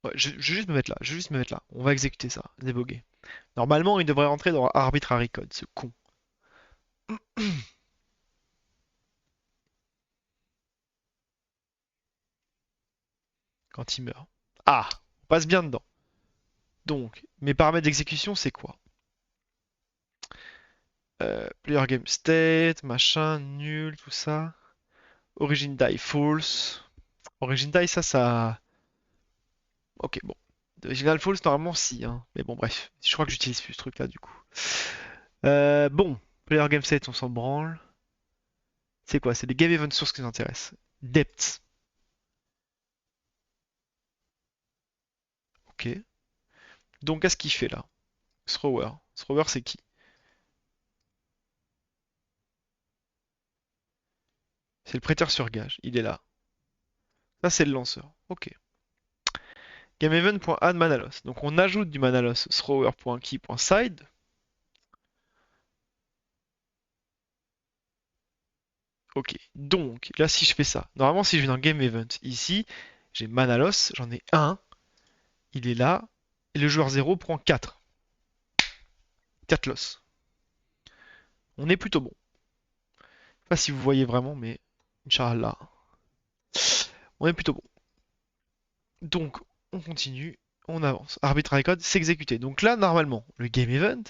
ouais, je vais juste me mettre là. Je vais juste me mettre là. On va exécuter ça. Déboguer. Normalement, il devrait rentrer dans arbitrary code, ce con. Quand il meurt. Ah, on passe bien dedans. Donc, mes paramètres d'exécution, c'est quoi? Player game state, machin, nul, tout ça. Origin die false. Origin die, ça. Ok, bon. Original false, normalement, si, hein. Mais bon, bref. Je crois que j'utilise plus ce truc-là, du coup. Bon. Player game state, on s'en branle. C'est quoi? C'est les game event sources qui nous intéressent. Depth. Ok. Donc, qu'est-ce qu'il fait là? Thrower. Thrower, c'est qui? C'est le prêteur sur gage. Il est là. Ça, c'est le lanceur. Ok. GameEvent.add mana loss. Donc on ajoute du mana loss thrower.key.side. Ok. Donc là, si je fais ça, normalement, si je vais dans GameEvent, ici, j'ai mana loss, j'en ai un. Il est là. Et le joueur 0 prend 4. 4 loss. On est plutôt bon. Je sais pas si vous voyez vraiment, mais Inch'Allah. On est plutôt bon. Donc, on continue. On avance. Arbitrary code s'exécuter. Donc là, normalement, le game event,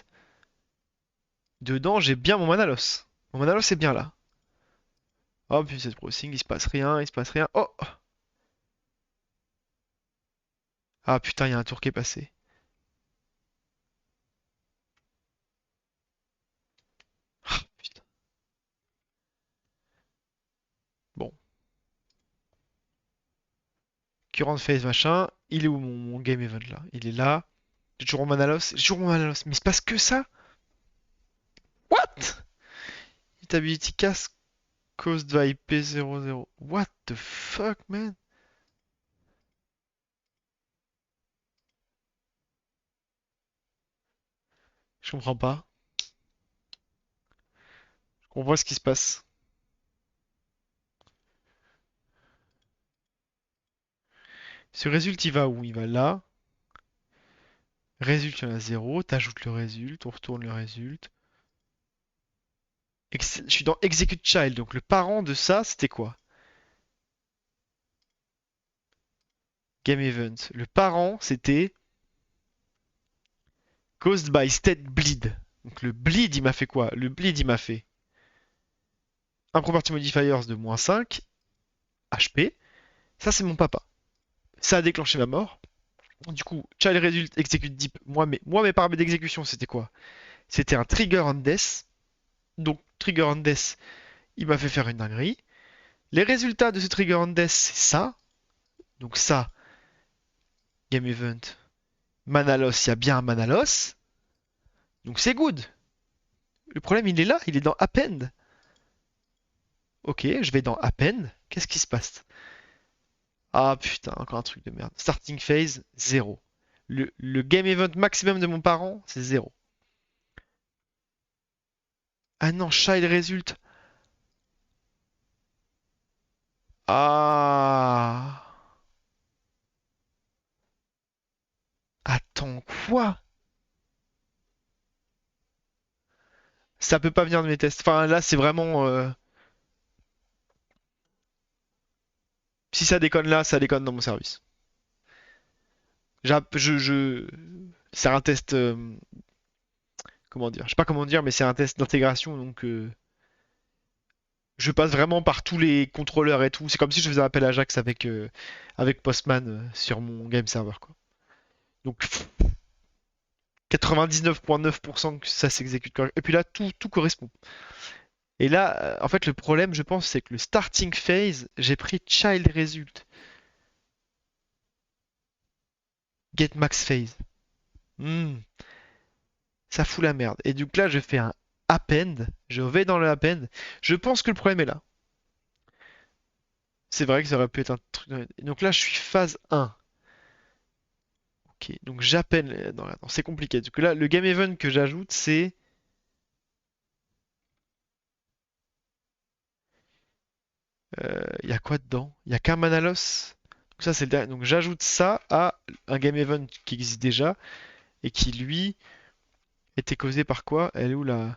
dedans, j'ai bien mon mana loss. Mon mana loss est bien là. Hop, puis cette processing, il se passe rien, il se passe rien. Oh! Ah putain, il y a un tour qui est passé. Ah, putain. Bon. Current phase machin. Il est où mon game event là? Il est là. J'ai toujours mon mana loss. J'ai toujours mon mana loss. Mais il se passe que ça? What? Hit ability cast caused by P00. What the fuck, man? Je comprends pas. On voit ce qui se passe. Ce résultat, il va où? Il va là. Résultat, il y en a 0. T'ajoutes le résultat. On retourne le résultat. Je suis dans Execute Child. Donc le parent de ça, c'était quoi? Game Event. Le parent, c'était Caused by State Bleed. Donc le bleed, il m'a fait quoi? Le bleed, il m'a fait un property modifiers de -5 HP. Ça, c'est mon papa. Ça a déclenché ma mort. Du coup, child result execute deep. Mes paramètres d'exécution, c'était quoi? C'était un trigger on death. Donc, trigger on death, il m'a fait faire une dinguerie. Les résultats de ce trigger on death, c'est ça. Donc ça, game event. Mana loss, il y a bien un mana loss. Donc c'est good. Le problème, il est là, il est dans append. Ok, je vais dans append. Qu'est-ce qui se passe? Ah putain, encore un truc de merde. Starting phase, 0. Le game event maximum de mon parent, c'est 0. Ah non, child result. Ah. Attends, quoi? Ça peut pas venir de mes tests. Enfin, là, c'est vraiment. Si ça déconne là, ça déconne dans mon service. C'est un test. Comment dire? Je sais pas comment dire, mais c'est un test d'intégration. Donc, je passe vraiment par tous les contrôleurs et tout. C'est comme si je faisais appel à Ajax avec Postman sur mon game server, quoi. Donc, 99,9% que ça s'exécute correctement. Et puis là, tout correspond. Et là, en fait, le problème, je pense, c'est que le starting phase, j'ai pris child result, get max phase. Hmm, ça fout la merde. Et du coup, là, je fais un append, je vais dans le append. Je pense que le problème est là. C'est vrai que ça aurait pu être un truc. Donc là, je suis phase 1. Ok, donc j'appelle. Non, attends, c'est compliqué. Du coup, là, le game event que j'ajoute, c'est. Il y a quoi dedans? Il y a qu'un mana loss. Donc ça, c'est le dernier. Donc j'ajoute ça à un game event qui existe déjà et qui, lui, était causé par quoi? Elle est où l'origine?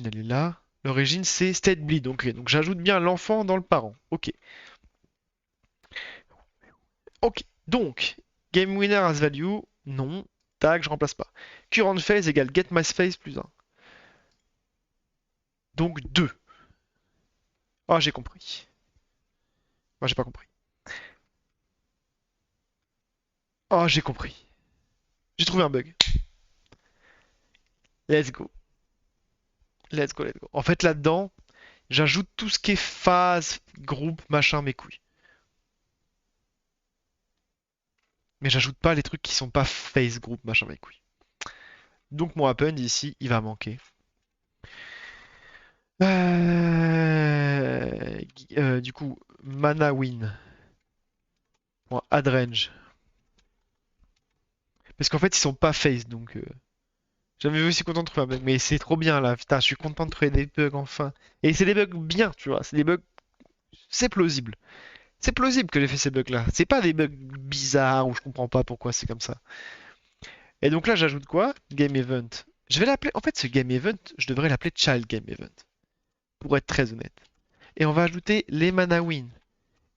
Elle est là. L'origine, c'est State Bleed. Donc j'ajoute bien l'enfant dans le parent. Ok. Ok. Donc, game winner as value. Non. Tag, je remplace pas. Current phase égale get mass phase plus 1. Donc 2. Ah, j'ai compris. Moi, j'ai pas compris. Ah, j'ai compris. J'ai trouvé un bug. Let's go. Let's go, let's go. En fait, là-dedans, j'ajoute tout ce qui est phase, groupe, machin, mes couilles. Mais j'ajoute pas les trucs qui sont pas phase, groupe, machin, mes couilles. Donc mon happen ici, il va manquer. Du coup, mana win. Bon, add range. Parce qu'en fait, ils sont pas face, donc j'avais aussi content de trouver un bug. Mais c'est trop bien là, putain, je suis content de trouver des bugs enfin. Et c'est des bugs bien, tu vois. C'est des bugs. C'est plausible. C'est plausible que j'ai fait ces bugs-là. C'est pas des bugs bizarres où je comprends pas pourquoi c'est comme ça. Et donc là, j'ajoute quoi? Game event. Je vais l'appeler. En fait, ce game event, je devrais l'appeler child game event. Pour être très honnête. Et on va ajouter les mana win.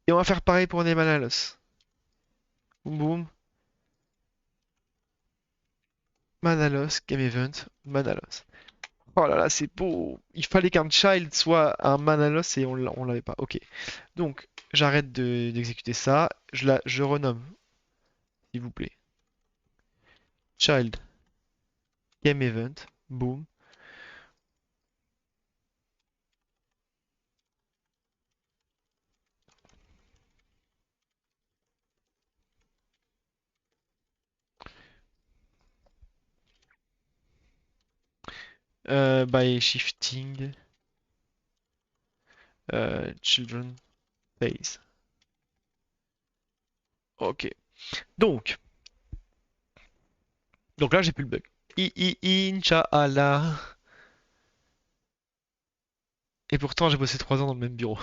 Et on va faire pareil pour les mana loss. Boum boum. Mana loss, game event, mana loss. Oh là là, c'est beau. Il fallait qu'un child soit un mana loss et on l'avait pas. Ok. Donc, j'arrête d'exécuter ça. Je renomme, s'il vous plaît. Child, game event. Boom. By shifting children phase. Ok. Donc, donc là, j'ai plus le bug. Inch'Allah. Et pourtant, j'ai bossé 3 ans dans le même bureau.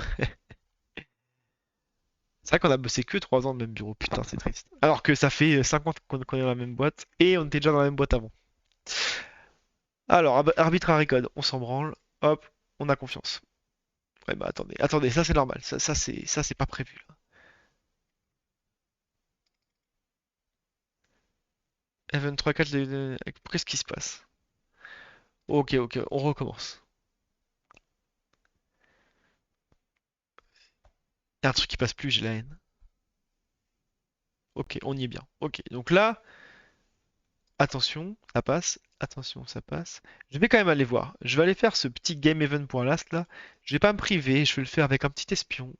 C'est vrai qu'on a bossé que 3 ans dans le même bureau. Putain, c'est triste. Alors que ça fait 5 ans qu'on est dans la même boîte et on était déjà dans la même boîte avant. Alors, arbitrary code, on s'en branle. Hop, on a confiance. Ouais, bah attendez, attendez, ça c'est normal. Ça c'est pas prévu là. Event 3-4, qu'est-ce qui se passe? Ok, ok, on recommence. Y a un truc qui passe plus, j'ai la haine. Ok, on y est bien. Ok, donc là, attention, ça passe. Attention, ça passe. Je vais quand même aller voir. Je vais aller faire ce petit game event.last là. Je vais pas me priver, je vais le faire avec un petit espion.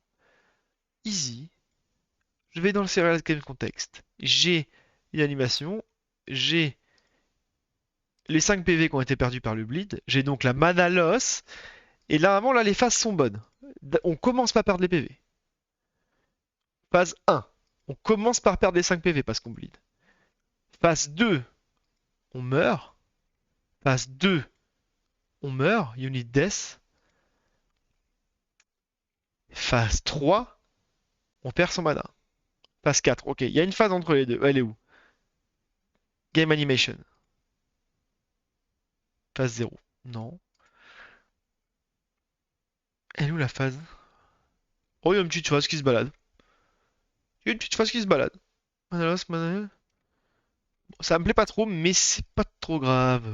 Easy. Je vais dans le serial game context. J'ai une animation. J'ai les 5 PV qui ont été perdus par le bleed. J'ai donc la mana loss. Et là, avant, là, les phases sont bonnes. On commence par perdre les PV. Phase 1. On commence par perdre les 5 PV parce qu'on bleed. Phase 2. On meurt. Phase 2. On meurt. Unit death. Phase 3. On perd son mana. Phase 4. Ok, il y a une phase entre les deux. Elle est où? Game animation. Phase 0. Non. Elle est où la phase? Oh, il y a une petite phase qui se balade. Il y a une petite phase qui se balade. Mana loss, mana... Ça me plaît pas trop, mais c'est pas trop grave.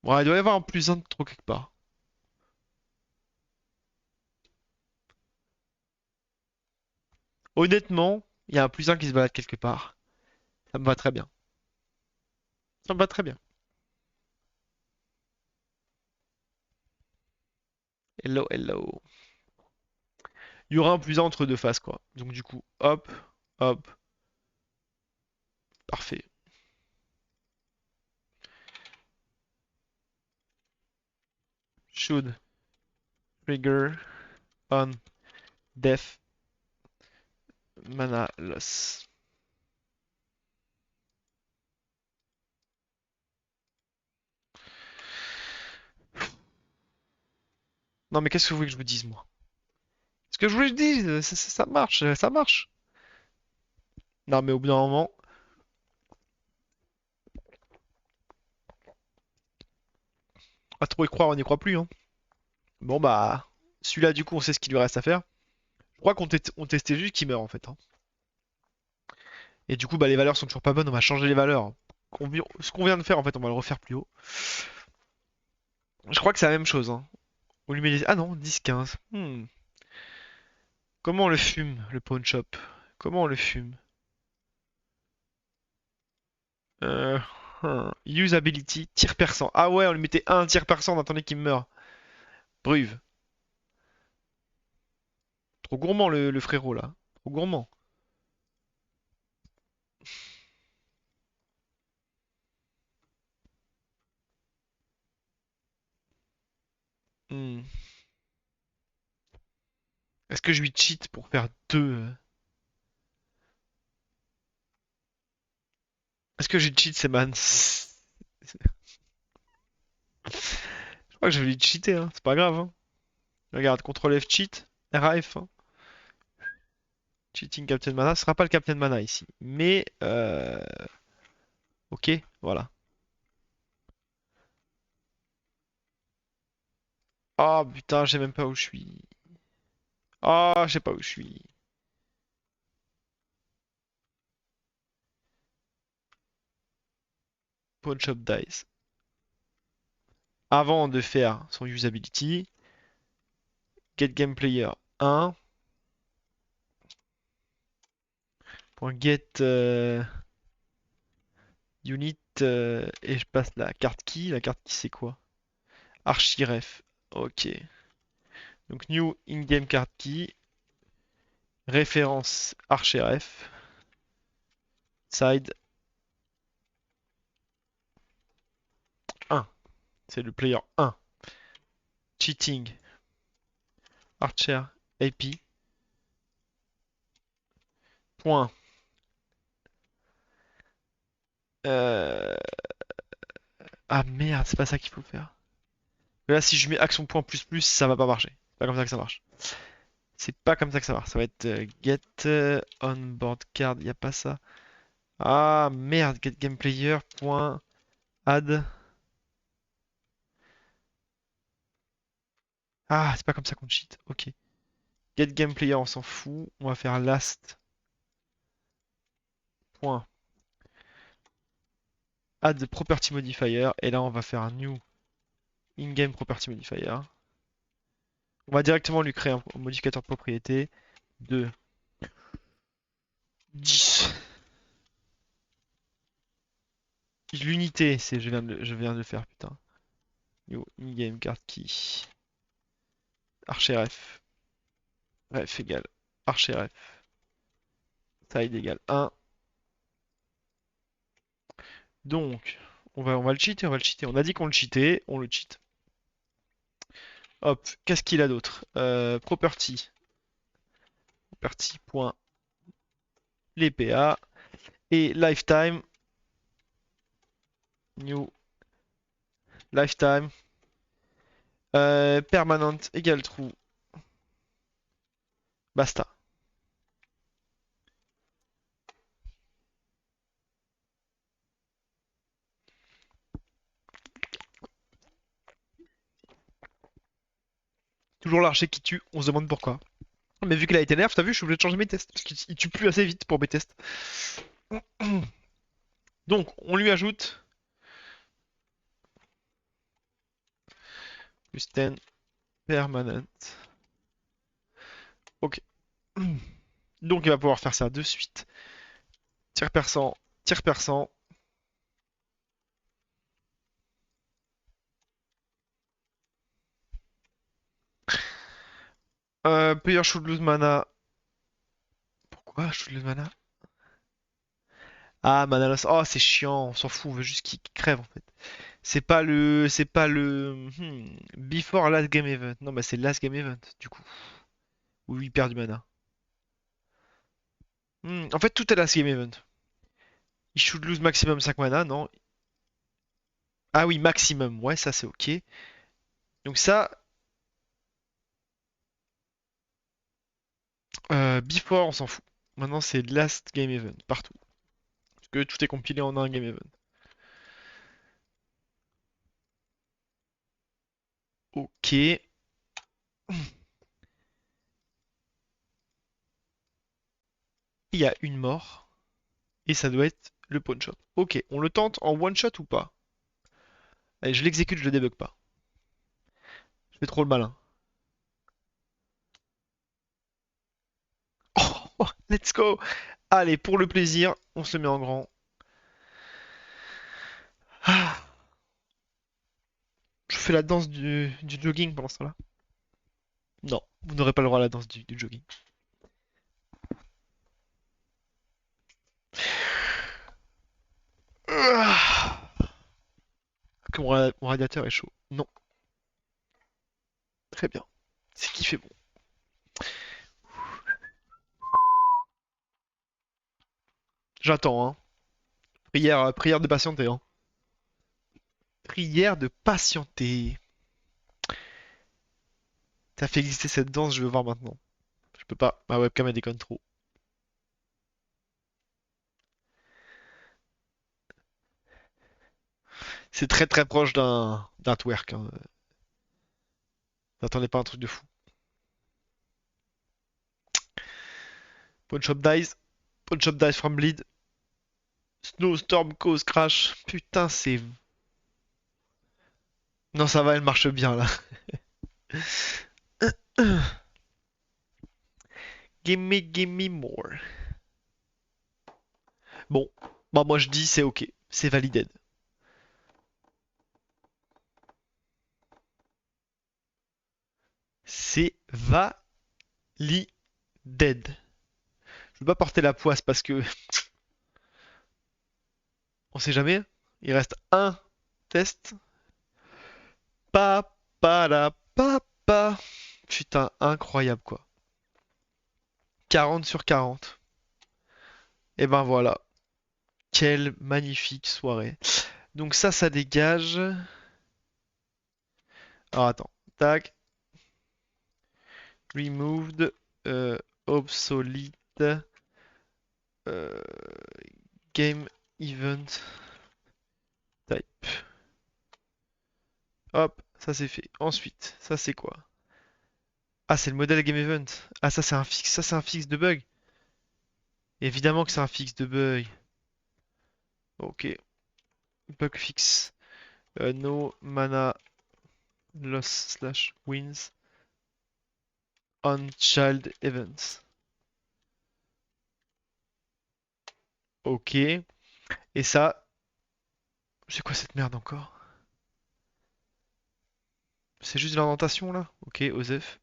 Bon, il doit y avoir un plus un de trop quelque part. Honnêtement, il y a un plus un qui se balade quelque part. Ça me va très bien. Ça me va très bien. Hello, hello. Il y aura un plus un entre deux faces, quoi. Donc du coup, hop, hop, parfait. Should trigger on death mana loss. Non mais qu'est-ce que vous voulez que je vous dise, moi? Ce que je voulais que je dise, ça marche, ça marche. Non mais au bout d'un moment, à trop y croire, on n'y croit plus, hein. Bon bah, celui-là du coup, on sait ce qu'il lui reste à faire. Je crois on testait juste qu'il meurt en fait, hein. Et du coup, bah les valeurs sont toujours pas bonnes, on va changer les valeurs. Ce qu'on vient de faire, en fait, on va le refaire plus haut. Je crois que c'est la même chose, hein. On lui met des... Ah non, 10-15. Comment on le fume, le pawn shop? Comment on le fume? Euh... Use ability, tir perçant. Ah ouais, on lui mettait un tir perçant, on attendait qu'il meure. Bruve. Trop gourmand le frérot là. Trop gourmand. Hmm. Est-ce que je lui cheat pour faire deux Est-ce que je lui cheat, c'est man? Je crois que je vais lui cheater, hein. C'est pas grave, hein. Regarde, CTRL F cheat, RAF, hein. Cheating Captain Mana, ce sera pas le Captain Mana ici. Mais, ok, voilà. Ah putain, je sais même pas où je suis. Ah, je sais pas où je suis. Pawn Shop Dice. Avant de faire son usability, get game player 1. Get unit et je passe la carte key. La carte key c'est quoi? Archiref. Ok. Donc new in-game card key. Référence archiref. Side 1. C'est le player 1. Cheating. Archer AP. Point. Euh, Ah merde, c'est pas ça qu'il faut faire. Là, si je mets action point plus plus, ça va pas marcher. C'est pas comme ça que ça marche. C'est pas comme ça que ça marche. Ça va être get on board card. Y a pas ça. Ah merde, get game player. Point add. Ah, c'est pas comme ça qu'on cheat. Ok. Get game player, on s'en fout. On va faire last. Point. Add property modifier. Et là, on va faire un new in-game property modifier. On va directement lui créer un modificateur de propriété de 10. L'unité, c'est je viens de le faire, putain. New in-game card key. Archiref. Ref égale archiref. Side égale 1. Donc, on va le cheater, on va le cheater. On a dit qu'on le cheatait, on le cheat. Hop, qu'est-ce qu'il a d'autre? Property. Property. Point. Les PA. Et lifetime. New lifetime. Permanent égale true. Basta. Toujours l'archer qui tue, on se demande pourquoi. Mais vu qu'il a été nerf, t'as vu, je suis obligé de changer mes tests. Parce qu'il tue plus assez vite pour mes tests. Donc, on lui ajoute plus 10 permanent. Ok. Donc, il va pouvoir faire ça de suite. Tir perçant, tir perçant. Player should lose mana. Pourquoi should lose mana? Ah, mana loss. Oh, c'est chiant, on s'en fout, on veut juste qu'il crève en fait. C'est pas le before last game event. Non, bah c'est last game event du coup. Où il perd du mana. En fait, tout est last game event. Il should lose maximum 5 mana, non? Ah oui, maximum, ouais, ça c'est ok. Donc ça, before, on s'en fout. Maintenant, c'est last game event, partout. Parce que tout est compilé en un game event. Ok. Il y a une mort. Et ça doit être le pawn shot. Ok, on le tente en one shot ou pas? Allez, je l'exécute, je le débug pas. Je fais trop le malin. Oh, let's go! Allez, pour le plaisir, on se met en grand. Ah, je fais la danse du jogging pendant ce temps-là. Non, vous n'aurez pas le droit à la danse du jogging. Ah, que mon radiateur est chaud. Non. Très bien. C'est qui fait bon. J'attends, hein. Prière de patienter, hein. Prière de patienter. T'as fait exister cette danse, je veux voir maintenant. Je peux pas, ma webcam elle déconne trop. C'est très très proche d'un twerk, hein. N'attendez pas un truc de fou. Pawn shop dies. Pawn shop dies from bleed. Snowstorm cause crash. Putain, c'est. Non, ça va, elle marche bien là. Gimme more. Bon, bah moi je dis c'est ok, c'est validé. C'est validé. Je veux pas porter la poisse parce que on sait jamais. Il reste un test. Pa. Putain, incroyable quoi. 40 sur 40. Et ben voilà. Quelle magnifique soirée. Donc ça dégage. Alors attends. Tac. Removed. Obsolete. euh, Game event type. Hop, ça c'est fait. Ensuite, ça c'est quoi? Ah, c'est le modèle game event. Ah, ça c'est un fixe. Ça c'est un fixe de bug. Évidemment que c'est un fixe de bug. Ok. Bug fixe. No mana loss slash wins on child events. Ok. Et ça, c'est quoi cette merde encore? C'est juste de l'indentation là? Ok, OSEF.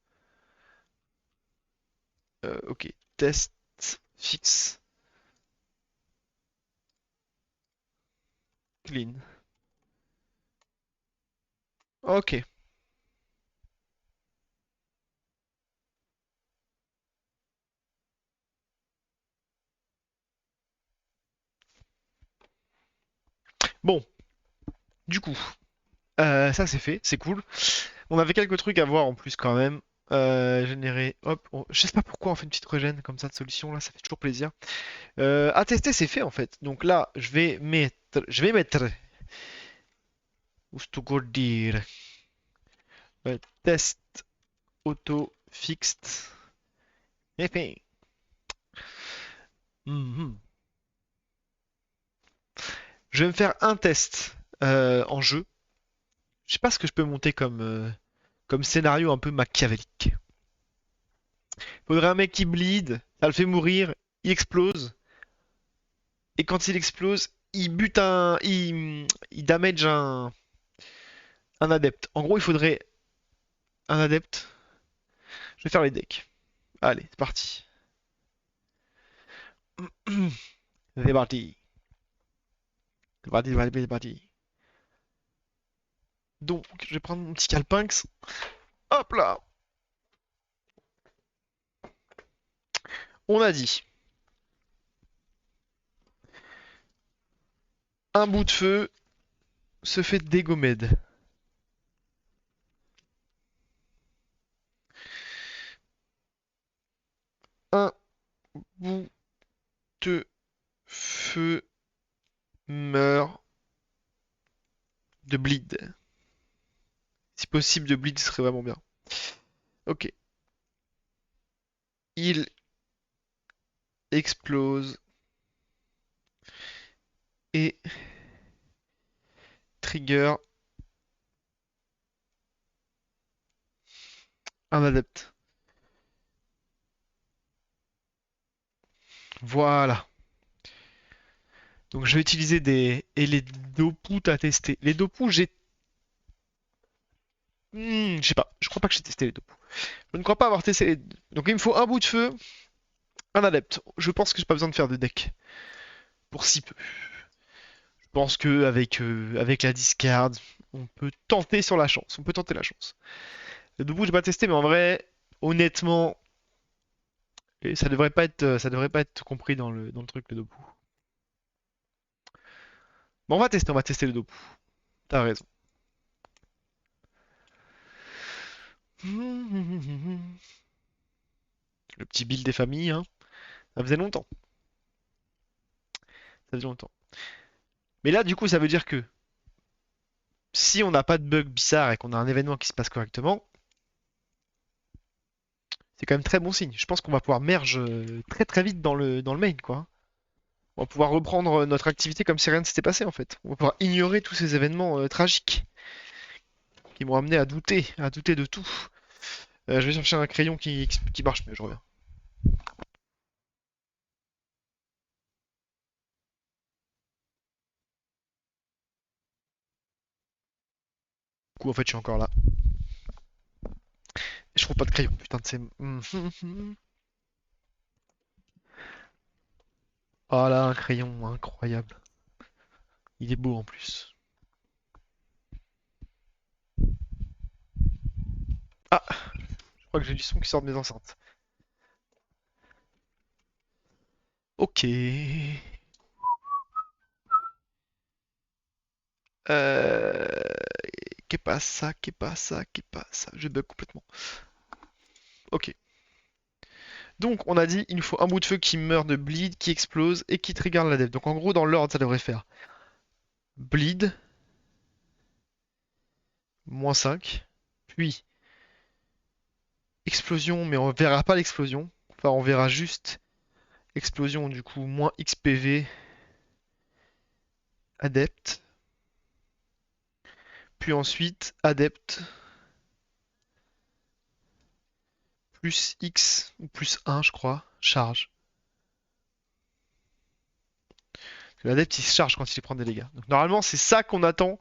Ok. Test fixe. Clean. Ok. Bon, du coup, ça c'est fait, c'est cool. On avait quelques trucs à voir en plus quand même. Générer, hop, je sais pas pourquoi on fait une petite régène comme ça de solution là, ça fait toujours plaisir. À tester, c'est fait en fait. Donc là, je vais mettre, où sto dire, test auto fixed. Enfin, mhm. Je vais me faire un test en jeu. Je sais pas ce que je peux monter comme scénario un peu machiavélique. Faudrait un mec qui bleed, ça le fait mourir, il explose, et quand il explose, il bute il damage un adepte. En gros, il faudrait un adepte. Je vais faire les decks. Allez, c'est parti. C'est parti. C'est parti, c'est parti, c'est parti. Donc, je vais prendre mon petit calepinx. Hop là. On a dit un bout de feu se fait dégommer. Un bout de feu meurt de bleed. Si possible, de bleed ce serait vraiment bien. Ok. Il explose et trigger un adepte. Voilà. Donc je vais utiliser et les dopous à tester. Les dopous, je sais pas. Je crois pas que j'ai testé les dopous. Je ne crois pas avoir testé les. Donc il me faut un bout de feu, un adepte. Je pense que j'ai pas besoin de faire de deck. Pour si peu. Je pense que avec la discard, on peut tenter sur la chance. On peut tenter la chance. Le debout, j'ai pas testé, mais en vrai, honnêtement, ça devrait pas être compris dans le truc, le debout. Bon, on va tester le debout. T'as raison. Le petit build des familles, hein. Ça faisait longtemps. Ça faisait longtemps. Mais là, du coup, ça veut dire que si on n'a pas de bug bizarre et qu'on a un événement qui se passe correctement, c'est quand même très bon signe. Je pense qu'on va pouvoir merge très très vite dans le main, quoi. On va pouvoir reprendre notre activité comme si rien ne s'était passé, en fait. On va pouvoir ignorer tous ces événements tragiques qui m'ont amené à douter de tout. Je vais chercher un crayon qui marche mieux, je reviens. Du coup, en fait, je suis encore là. Et je trouve pas de crayon, putain de ces... Ah là, un crayon incroyable. Il est beau en plus. Ah, je crois que j'ai du son qui sort de mes enceintes. Ok. Qu'est pas ça, qu'est pas ça, qu'est pas ça. Je bug complètement. Ok. Donc, on a dit, il nous faut un bout de feu qui meurt de bleed, qui explose et qui trigger la dev. Donc, en gros, dans l'ordre, ça devrait faire bleed, -5, puis explosion, mais on verra pas l'explosion. Enfin, on verra juste explosion, du coup, moins XPV, adepte. Puis ensuite, adepte, plus X, ou plus 1, je crois, charge. L'adepte, il se charge quand il prend des dégâts. Donc, normalement, c'est ça qu'on attend.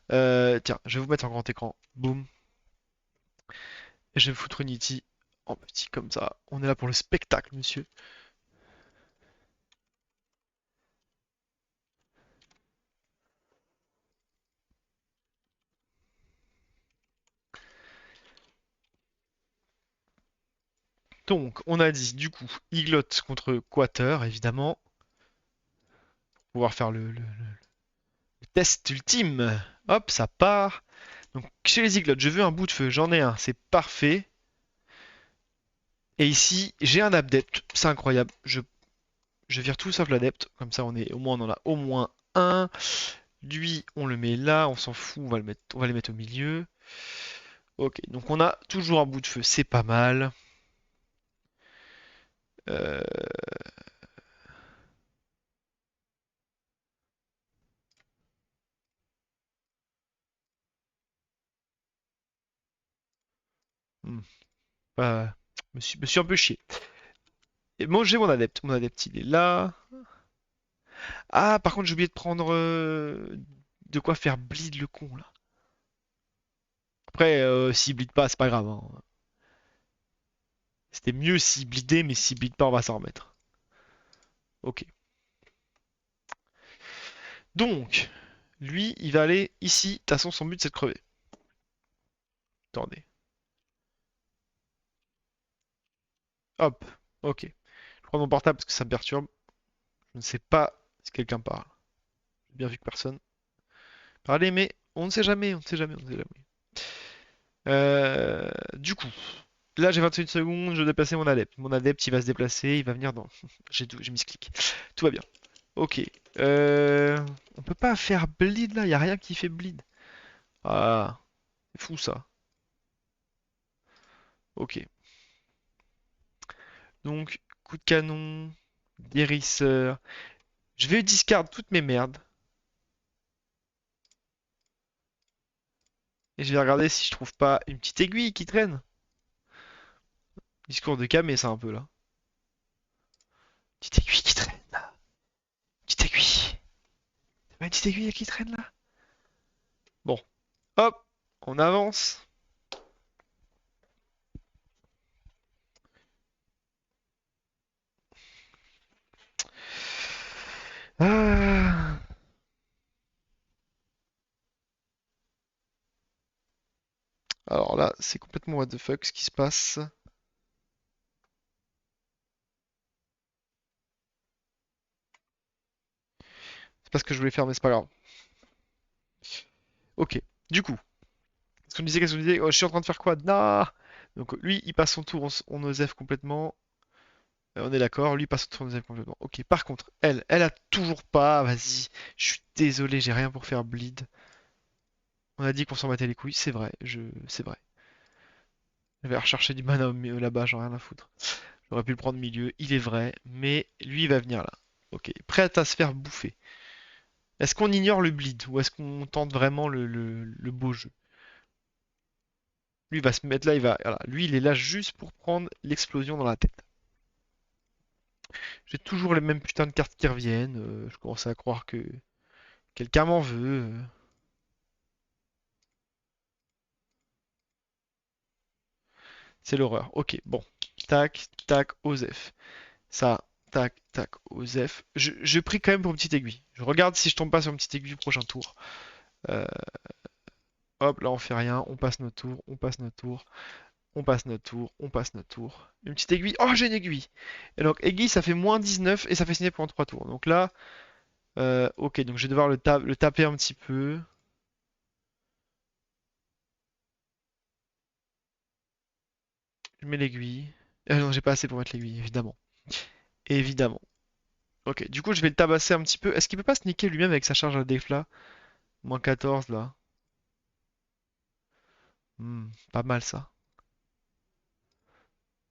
Tiens, je vais vous mettre en grand écran. Boum. Et je vais foutre Unity en petit comme ça. On est là pour le spectacle, monsieur. Donc, on a dit, du coup, Iglot contre Quater, évidemment. Pour pouvoir faire le test ultime. Hop, ça part. Donc, chez les Iglots, je veux un bout de feu. J'en ai un, c'est parfait. Et ici, j'ai un adepte. C'est incroyable. Je vire tout sauf l'adepte. Comme ça, au moins, on en a au moins un. Lui, on le met là. On s'en fout. On va les mettre au milieu. Ok, donc on a toujours un bout de feu. C'est pas mal. Euh, hmm, me suis un peu chié. Et moi, j'ai mon adepte. Mon adepte, il est là. Ah, par contre, j'ai oublié de prendre de quoi faire bleed le con là. Après, s'il bleed pas, c'est pas grave, hein. C'était mieux s'il bleedait, mais s'il bleed pas, on va s'en remettre. Ok. Donc, lui, il va aller ici. De toute façon, son but, c'est de crever. Attendez. Hop. Ok. Je prends mon portable parce que ça me perturbe. Je ne sais pas si quelqu'un parle. J'ai bien vu que personne parlait, mais on ne sait jamais, on ne sait jamais, on ne sait jamais. Du coup, là j'ai 21 secondes, je vais déplacer mon adepte. Mon adepte, il va se déplacer, il va venir dans... J'ai mis ce clic. Tout va bien. Ok. On peut pas faire bleed là, il a rien qui fait bleed. Ah, c'est fou ça. Ok. Donc, coup de canon, guérisseur. Je vais discard toutes mes merdes. Et je vais regarder si je trouve pas une petite aiguille qui traîne. Discours de Kamé, ça un peu là. Petite aiguille qui traîne là. Petite aiguille. T'as pas une petite aiguille qui traîne là? Bon. Hop. On avance. Ah. Alors là, c'est complètement what the fuck ce qui se passe. C'est pas ce que je voulais faire, mais c'est pas grave. Ok. Du coup, qu'est-ce qu'on disait? Oh, je suis en train de faire quoi? Nah! Donc lui, il passe son tour en Osef complètement. On est d'accord, lui il passe son tour en Osef complètement. Ok, par contre, elle a toujours pas. Vas-y, je suis désolé, j'ai rien pour faire bleed. On a dit qu'on s'en battait les couilles, c'est vrai, c'est vrai. Je vais rechercher du mana là-bas, j'en ai rien à foutre. J'aurais pu le prendre milieu, il est vrai, mais lui il va venir là. Ok, prêt à se faire bouffer. Est-ce qu'on ignore le bleed ou est-ce qu'on tente vraiment le beau jeu? Lui il va se mettre là, voilà. Lui il est là juste pour prendre l'explosion dans la tête. J'ai toujours les mêmes putains de cartes qui reviennent. Je commence à croire que quelqu'un m'en veut. C'est l'horreur. Ok, bon. Tac, tac, Osef. Ça, tac, tac, Osef. Je prie quand même pour une petite aiguille. Je regarde si je tombe pas sur une petite aiguille au prochain tour. Euh, hop, là on fait rien. On passe notre tour, on passe notre tour, on passe notre tour, on passe notre tour. Une petite aiguille. Oh, j'ai une aiguille. Et donc, aiguille, ça fait moins 19 et ça fait signer pendant 3 tours. Donc là, ok, donc je vais devoir le taper un petit peu. Je mets l'aiguille. Non, j'ai pas assez pour mettre l'aiguille, évidemment. Évidemment. Ok, du coup, je vais le tabasser un petit peu. Est-ce qu'il peut pas se niquer lui-même avec sa charge à défla? Moins 14 là. Pas mal ça.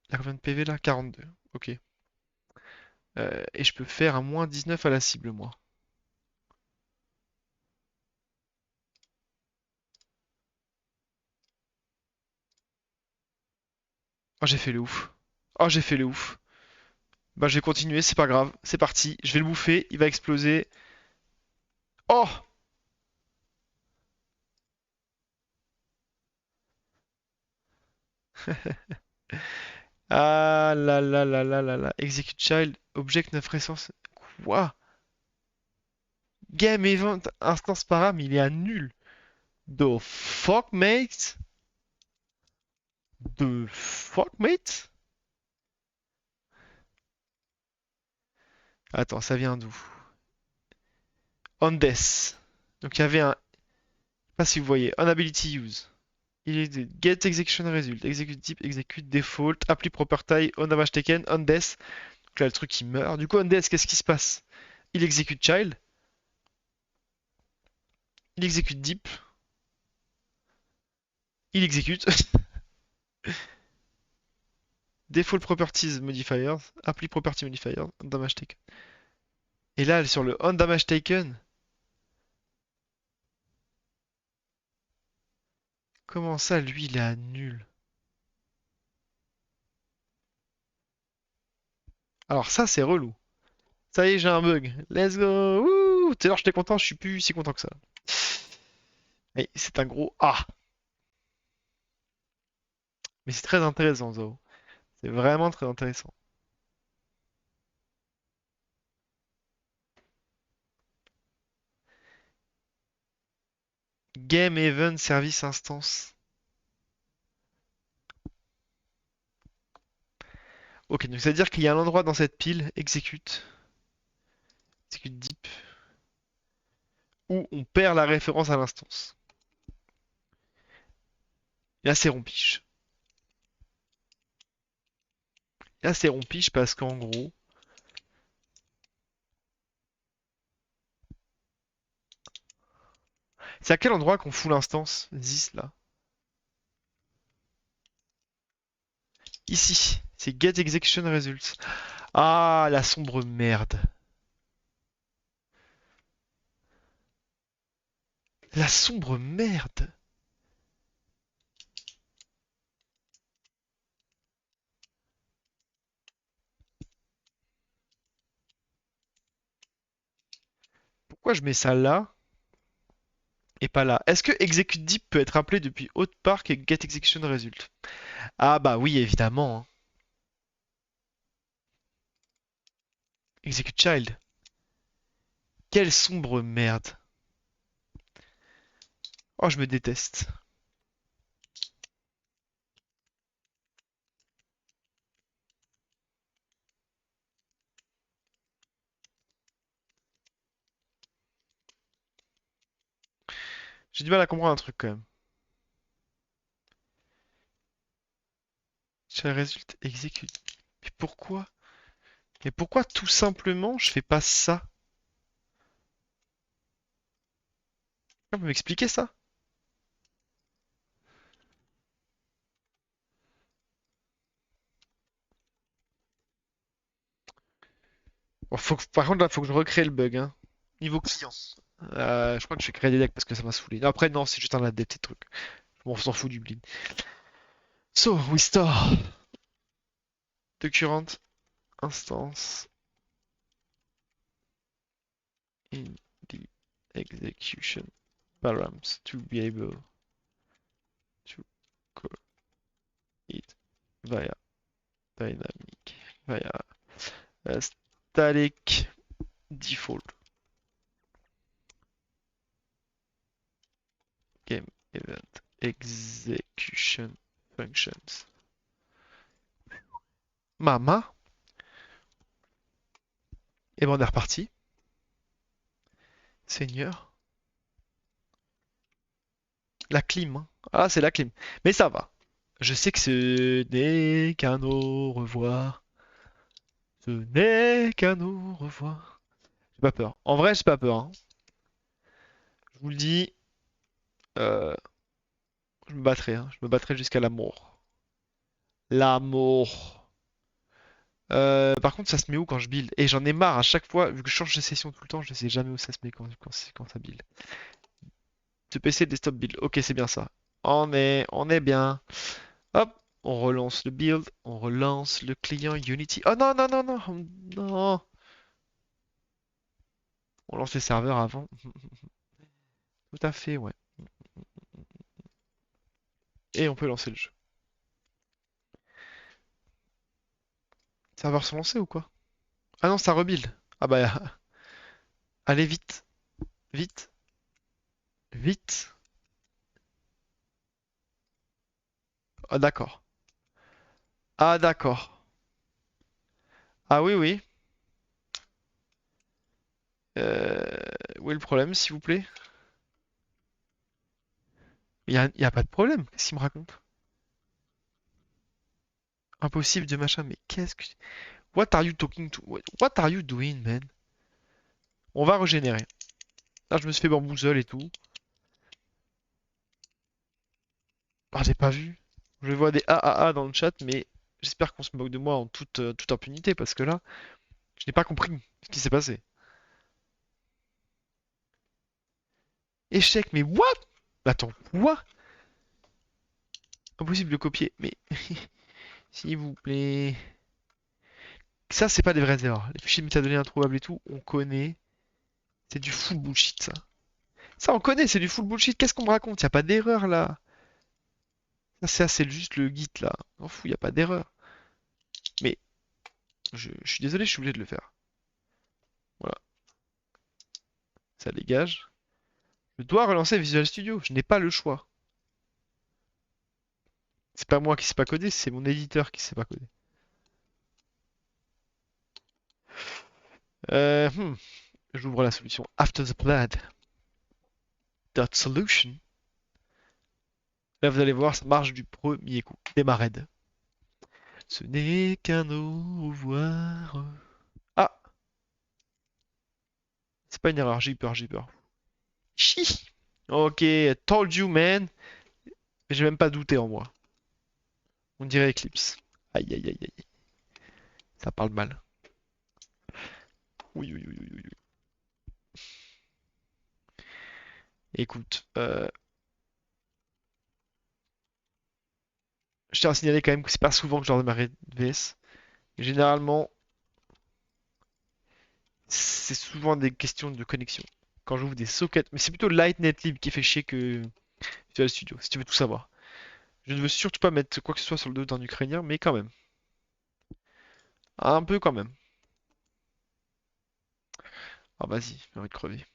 Il a combien de PV là? 42. Ok. Et je peux faire un moins 19 à la cible, moi. Oh, j'ai fait le ouf. Oh, j'ai fait le ouf. Bah, je vais continuer, c'est pas grave. C'est parti. Je vais le bouffer. Il va exploser. Oh! Ah là là là là là là. Execute child. Object 9 essence. Quoi? Game event. Instance param, il est à nul. The fuck, mate? The fuck, mate? Attends, ça vient d'où? On death. Donc il y avait un. Je sais pas si vous voyez. On ability use. Il est de get execution result. Execute type, execute default. Apply property. On damage taken. On death. Donc là, le truc il meurt. Du coup, on death, qu'est-ce qui se passe? Il execute child. Il exécute deep. Il exécute. Default properties modifiers. Apply property modifier. On damage taken. Et là, sur le on damage taken. Comment ça, lui, il est à nul? Alors ça, c'est relou. Ça y est, j'ai un bug. Let's go! Wouh! Tout à l'heure, j'étais content, je suis plus si content que ça. Et c'est un gros A. Mais c'est très intéressant, Zo. C'est vraiment très intéressant. Game Event Service Instance. Ok, donc c'est-à-dire qu'il y a un endroit dans cette pile, execute deep, où on perd la référence à l'instance. Et là, c'est rompiche. Et là, c'est rompiche parce qu'en gros, c'est à quel endroit qu'on fout l'instance 10 là? Ici, c'est Get Execution Results. Ah, la sombre merde. La sombre merde. Pourquoi je mets ça là et pas là? Est-ce que Execute Deep peut être appelé depuis Haute Park et Get Execution Result? Ah bah oui, évidemment, hein. Execute Child. Quelle sombre merde. Oh, je me déteste. J'ai du mal à comprendre un truc quand même. Shall result execute. Mais pourquoi? Mais pourquoi tout simplement je fais pas ça? Tu peux m'expliquer ça? Bon, par contre là, faut que je recrée le bug, hein. Niveau client. Je crois que je vais créer des decks parce que ça m'a saoulé. Non, après, non, c'est juste un des petits trucs. On s'en fout du bleed. So, we store the current instance in the execution params to be able to call it via dynamic, via static default game event execution functions. Mama, et ben on est reparti. Seigneur. La clim, hein. Ah, c'est la clim. Mais ça va. Je sais que ce n'est qu'un au revoir. Ce n'est qu'un au revoir. J'ai pas peur. En vrai, j'ai pas peur, hein. Je vous le dis, euh, je me battrai, hein. Je me battrai jusqu'à l'amour. L'amour. Par contre, ça se met où quand je build? Et j'en ai marre à chaque fois, vu que je change de session tout le temps, je sais jamais où ça se met quand ça build. Ce PC desktop build. Ok, c'est bien ça. On est bien. Hop, on relance le build, on relance le client Unity. Oh non, non, non, non, non. On lance les serveurs avant. Tout à fait, ouais. Et on peut lancer le jeu. Serveurs sont lancés ou quoi? Ah non, ça rebuild. Ah bah, allez vite, vite, vite. Ah d'accord. Ah d'accord. Ah oui, oui. Euh, Où est le problème, s'il vous plaît? Il y a pas de problème. Qu'est-ce qu'il me raconte? Impossible de machin, mais qu'est-ce que... What are you talking to? What are you doing, man? On va régénérer. Là, je me suis fait bamboozle et tout. Ah, j'ai pas vu. Je vois des AAA dans le chat, mais j'espère qu'on se moque de moi en toute impunité, parce que là, je n'ai pas compris ce qui s'est passé. Échec, mais what? Attends, quoi? Impossible de copier, mais s'il vous plaît. Ça, c'est pas des vraies erreurs. Les fichiers de métadonnées introuvables et tout, on connaît. C'est du full bullshit, ça. Ça, on connaît, c'est du full bullshit. Qu'est-ce qu'on me raconte? Y a pas d'erreur là. Ça, c'est juste le git là. On s'en fout, y a pas d'erreur. Mais je suis désolé, je suis obligé de le faire. Voilà, ça dégage. Je dois relancer Visual Studio. Je n'ai pas le choix. C'est pas moi qui sais pas coder, c'est mon éditeur qui sait pas coder. Euh, hmm, J'ouvre la solution After the Plaid. Dot solution. Là, vous allez voir, ça marche du premier coup. Démarrer. Ce n'est qu'un au revoir. Ah, c'est pas une erreur, j'ai eu peur, j'ai eu peur. Chi. Ok, told you man. Mais j'ai même pas douté en moi. On dirait Eclipse. Aïe aïe aïe aïe. Ça parle mal. Oui, oui, oui, oui, oui, oui. Écoute, je tiens à signaler quand même que c'est pas souvent que je leur démarre VS. Généralement, c'est souvent des questions de connexion. Quand j'ouvre des sockets, mais c'est plutôt Light.Netlib qui fait chier que Visual Studio, si tu veux tout savoir. Je ne veux surtout pas mettre quoi que ce soit sur le dos d'un Ukrainien, mais quand même. Un peu quand même. Ah vas-y, j'ai envie de crever.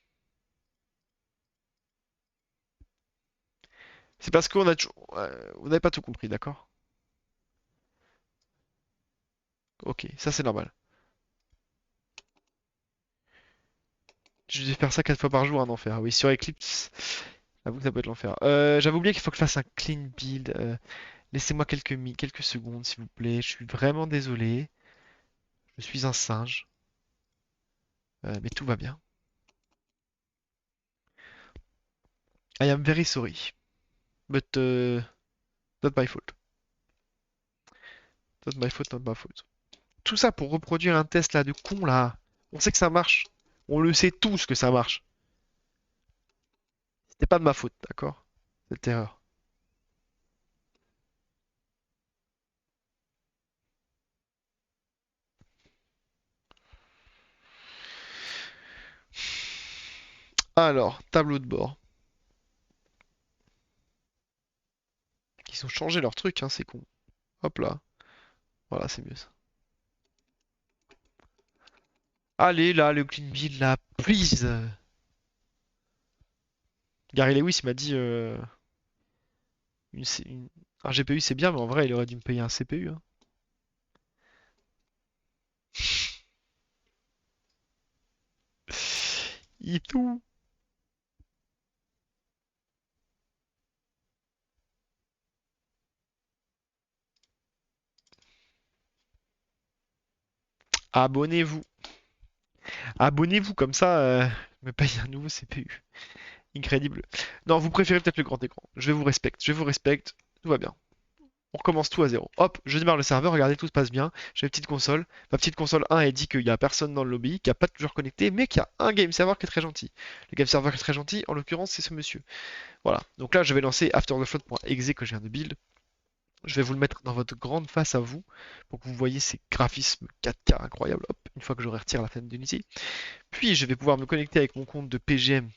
C'est parce qu'on a toujours... Vous n'avez pas tout compris, d'accord? Ok, ça c'est normal. Je vais faire ça 4 fois par jour, un enfer. Oui, sur Eclipse, J'avoue que ça peut être l'enfer. J'avais oublié qu'il faut que je fasse un clean build. Laissez-moi quelques secondes, s'il vous plaît. Je suis vraiment désolé. Je suis un singe. Mais tout va bien. I am very sorry. But not my fault. Not my fault, not my fault. Tout ça pour reproduire un test là de con là. On sait que ça marche. On le sait tous que ça marche. C'était pas de ma faute, d'accord? Cette erreur. Alors, tableau de bord. Ils ont changé leur truc, hein, c'est con. Hop là. Voilà, c'est mieux ça. Allez, là, le clean build, là, please. Gary Lewis m'a dit une C- une- un GPU c'est bien, mais en vrai, il aurait dû me payer un CPU, hein. Et tout. Abonnez-vous. Abonnez-vous, comme ça, je me paye un nouveau CPU. Incroyable. Non, vous préférez peut-être le grand écran. Je vous respecte, je vous respecte. Tout va bien. On recommence tout à zéro. Hop, je démarre le serveur, regardez, tout se passe bien. J'ai une petite console. Ma petite console 1, elle dit qu'il n'y a personne dans le lobby, qu'il n'y a pas de joueur connecté, mais qu'il y a un game server qui est très gentil. Le game server qui est très gentil, en l'occurrence, c'est ce monsieur. Voilà. Donc là, je vais lancer afterthefloat.exe que je viens de build. Je vais vous le mettre dans votre grande face à vous pour que vous voyez ces graphismes 4K incroyables. Hop, une fois que j'aurai retiré la fenêtre d'Unity. Puis je vais pouvoir me connecter avec mon compte de PGM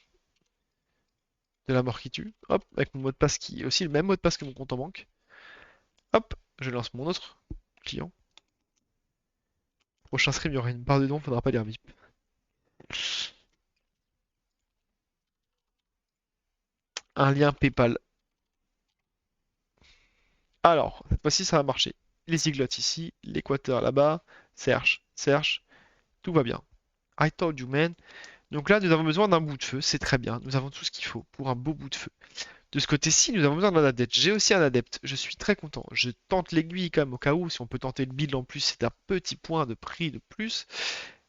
de la mort qui tue. Hop, avec mon mot de passe qui est aussi le même mot de passe que mon compte en banque. Hop, je lance mon autre client. Prochain stream, il y aura une barre de don, faudra pas lire VIP. Un lien PayPal. Alors, cette fois-ci, ça va marcher. Les ziglottes ici, l'équateur là-bas. Search, tout va bien. I told you, man. Donc là, nous avons besoin d'un bout de feu, c'est très bien. Nous avons tout ce qu'il faut pour un beau bout de feu. De ce côté-ci, nous avons besoin d'un adepte. J'ai aussi un adepte. Je suis très content. Je tente l'aiguille quand même au cas où. Si on peut tenter le build en plus, c'est un petit point de prix de plus.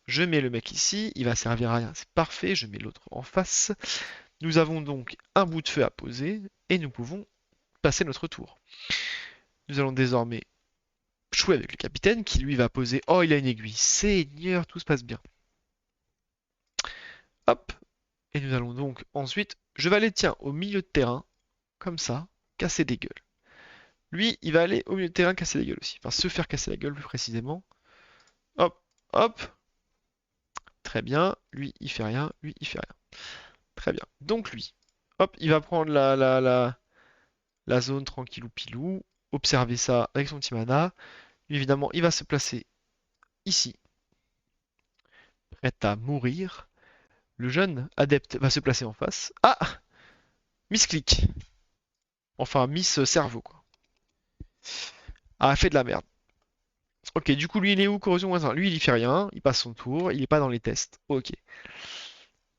Je mets le mec ici. Il va servir à rien. C'est parfait. Je mets l'autre en face. Nous avons donc un bout de feu à poser et nous pouvons passer notre tour. Nous allons désormais jouer avec le capitaine qui lui va poser. Oh, il a une aiguille. Seigneur, tout se passe bien. Hop. Et nous allons donc ensuite. Je vais aller, tiens, au milieu de terrain. Comme ça. Casser des gueules. Lui, il va aller au milieu de terrain casser la gueule aussi. Enfin, se faire casser la gueule plus précisément. Hop, hop. Très bien. Lui, il fait rien. Lui, il fait rien. Très bien. Donc lui, hop, il va prendre la zone tranquillou pilou. Observer ça avec son petit mana. Lui, évidemment, il va se placer ici. Prêt à mourir. Le jeune adepte va se placer en face. Ah! Miss Click. Enfin, Miss Cerveau, quoi. Ah, fait de la merde. Ok, du coup, lui, il est où? Corrosion moins 1. Lui, il y fait rien. Il passe son tour. Il est pas dans les tests. Ok.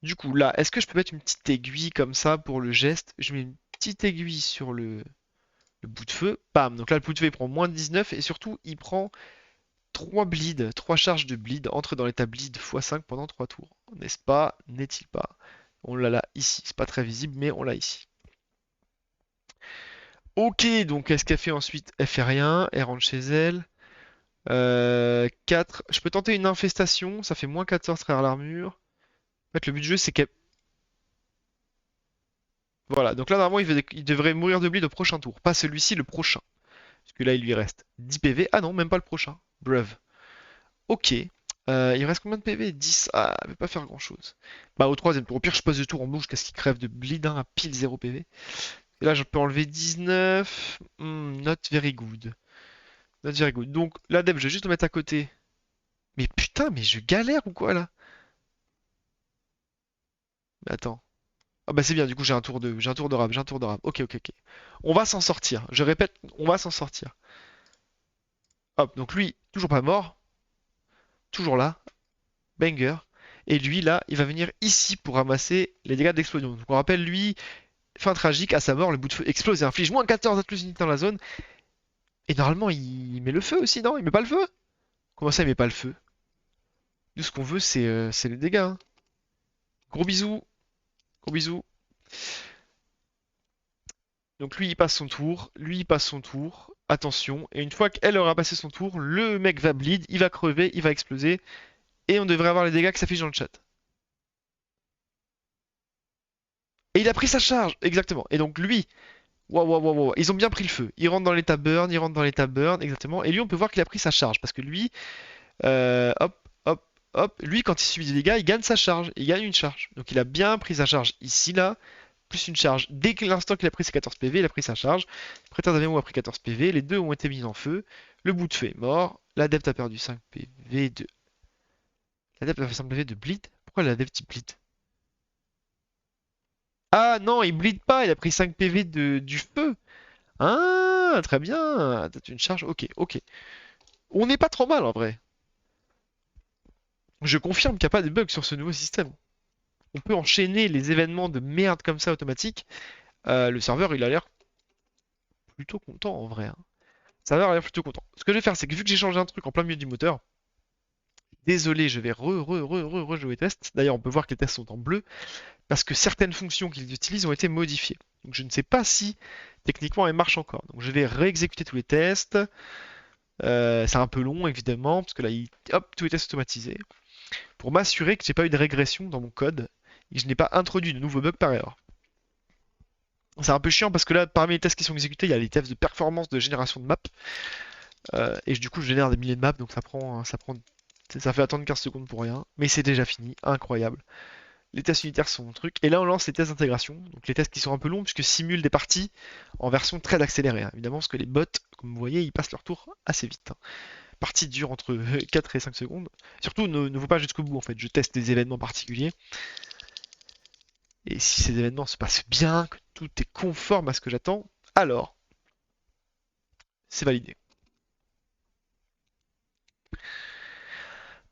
Du coup, là, est-ce que je peux mettre une petite aiguille comme ça pour le geste? Je mets une petite aiguille sur le bout de feu. Bam! Donc là, le bout de feu, il prend moins de 19 et surtout, il prend 3 bleeds, 3 charges de bleed. Entre dans l'état bleed x5 pendant 3 tours. N'est-ce pas? N'est-il pas? On l'a là, ici. C'est pas très visible, mais on l'a ici. Ok, donc qu'est-ce qu'elle fait ensuite? Elle fait rien, elle rentre chez elle. 4. Je peux tenter une infestation, ça fait moins 14 travers l'armure. En fait, le but du jeu, c'est qu'elle. Voilà, donc là, normalement, il devrait mourir de bleed au prochain tour. Pas celui-ci, le prochain. Parce que là, il lui reste 10 PV. Ah non, même pas le prochain. Bruv. Ok. Il reste combien de PV? 10. Ah, elle va pas faire grand-chose. Bah, au troisième tour. Au pire, je passe de tour en bouche jusqu'à ce qu'il crève de bleed, hein, à pile 0 PV. Et là, je peux enlever 19. Not very good. Not very good. Donc, l'adepte, je vais juste le mettre à côté. Mais putain, mais je galère ou quoi, là? Mais attends. Ah bah c'est bien, du coup j'ai un tour de rab, j'ai un tour de rab. Ok, ok, ok. On va s'en sortir. Je répète, on va s'en sortir. Hop, donc lui, toujours pas mort, toujours là, banger. Et lui là, il va venir ici pour ramasser les dégâts d'explosion. Donc on rappelle lui, fin tragique, à sa mort, le bout de feu explose et inflige moins 14 à plus unités dans la zone. Et normalement, il met le feu aussi, non? Il met pas le feu? Comment ça, il met pas le feu? Nous, ce qu'on veut, c'est les dégâts, hein. Gros bisous, gros bisous. Donc lui, il passe son tour, lui, il passe son tour. Attention, et une fois qu'elle aura passé son tour, le mec va bleed, il va crever, il va exploser, et on devrait avoir les dégâts qui s'affichent dans le chat. Et il a pris sa charge, exactement. Et donc lui, waouh, waouh, waouh, waouh, ils ont bien pris le feu. Il rentre dans l'état burn, il rentre dans l'état burn, exactement. Et lui, on peut voir qu'il a pris sa charge, parce que lui, hop, hop, hop, lui, quand il subit des dégâts, il gagne sa charge, il gagne une charge. Donc il a bien pris sa charge ici, là, plus une charge. Dès que l'instant qu'il a pris ses 14 PV, il a pris sa charge. Le prêteur d'Avemo a pris 14 PV, les deux ont été mis en feu. Le bout de feu est mort. L'adepte a perdu 5 PV de... L'adepte a fait 5 PV de bleed. Pourquoi l'adepte il bleed? Ah non, il bleed pas, il a pris 5 PV du feu. Ah, très bien. T'as une charge, ok, ok. On n'est pas trop mal en vrai. Je confirme qu'il n'y a pas de bugs sur ce nouveau système. On peut enchaîner les événements de merde comme ça automatiques. Le serveur, il a l'air plutôt content en vrai, hein. Le serveur a l'air plutôt content. Ce que je vais faire, c'est que vu que j'ai changé un truc en plein milieu du moteur, désolé, je vais rejouer test. D'ailleurs, on peut voir que les tests sont en bleu parce que certaines fonctions qu'ils utilisent ont été modifiées. Donc je ne sais pas si techniquement elles marchent encore. Donc je vais réexécuter tous les tests. C'est un peu long évidemment parce que là, hop, tous les tests automatisés pour m'assurer que j'ai pas eu de régression dans mon code et que je n'ai pas introduit de nouveaux bugs par erreur. C'est un peu chiant parce que là, parmi les tests qui sont exécutés, il y a les tests de performance de génération de maps. Et du coup, je génère des milliers de maps, donc ça fait attendre 15 secondes pour rien. Mais c'est déjà fini, incroyable. Les tests unitaires sont un truc. Et là, on lance les tests d'intégration. Donc les tests qui sont un peu longs, puisque simulent des parties en version très accélérée, hein. Évidemment, parce que les bots, comme vous voyez, ils passent leur tour assez vite, hein. Partie dure entre 4 et 5 secondes. Surtout, ne vous pas jusqu'au bout, en fait. Je teste des événements particuliers. Et si ces événements se passent bien, que tout est conforme à ce que j'attends, alors, c'est validé.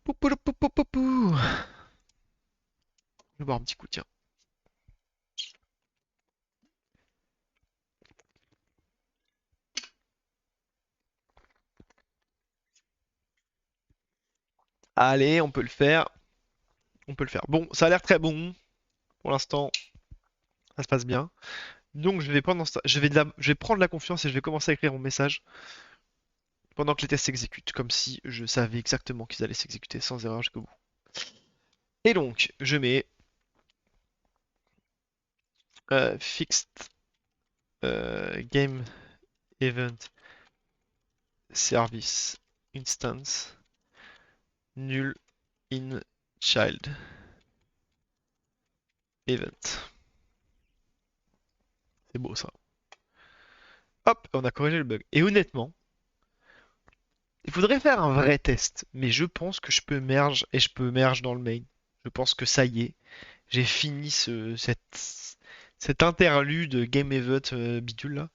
Pou, pou, pou, pou, pou, pou. Je vais boire un petit coup, tiens. Allez, on peut le faire. On peut le faire. Bon, ça a l'air très bon. Pour l'instant, ça se passe bien. Donc, je vais prendre la confiance et je vais commencer à écrire mon message pendant que les tests s'exécutent, comme si je savais exactement qu'ils allaient s'exécuter sans erreur jusqu'au bout. Et donc, je mets fixed game event service instance null in child event. C'est beau ça. Hop, on a corrigé le bug. Et honnêtement, il faudrait faire un vrai test, mais je pense que je peux merge et je peux merge dans le main. Je pense que ça y est, j'ai fini cet interlude Game Event bidule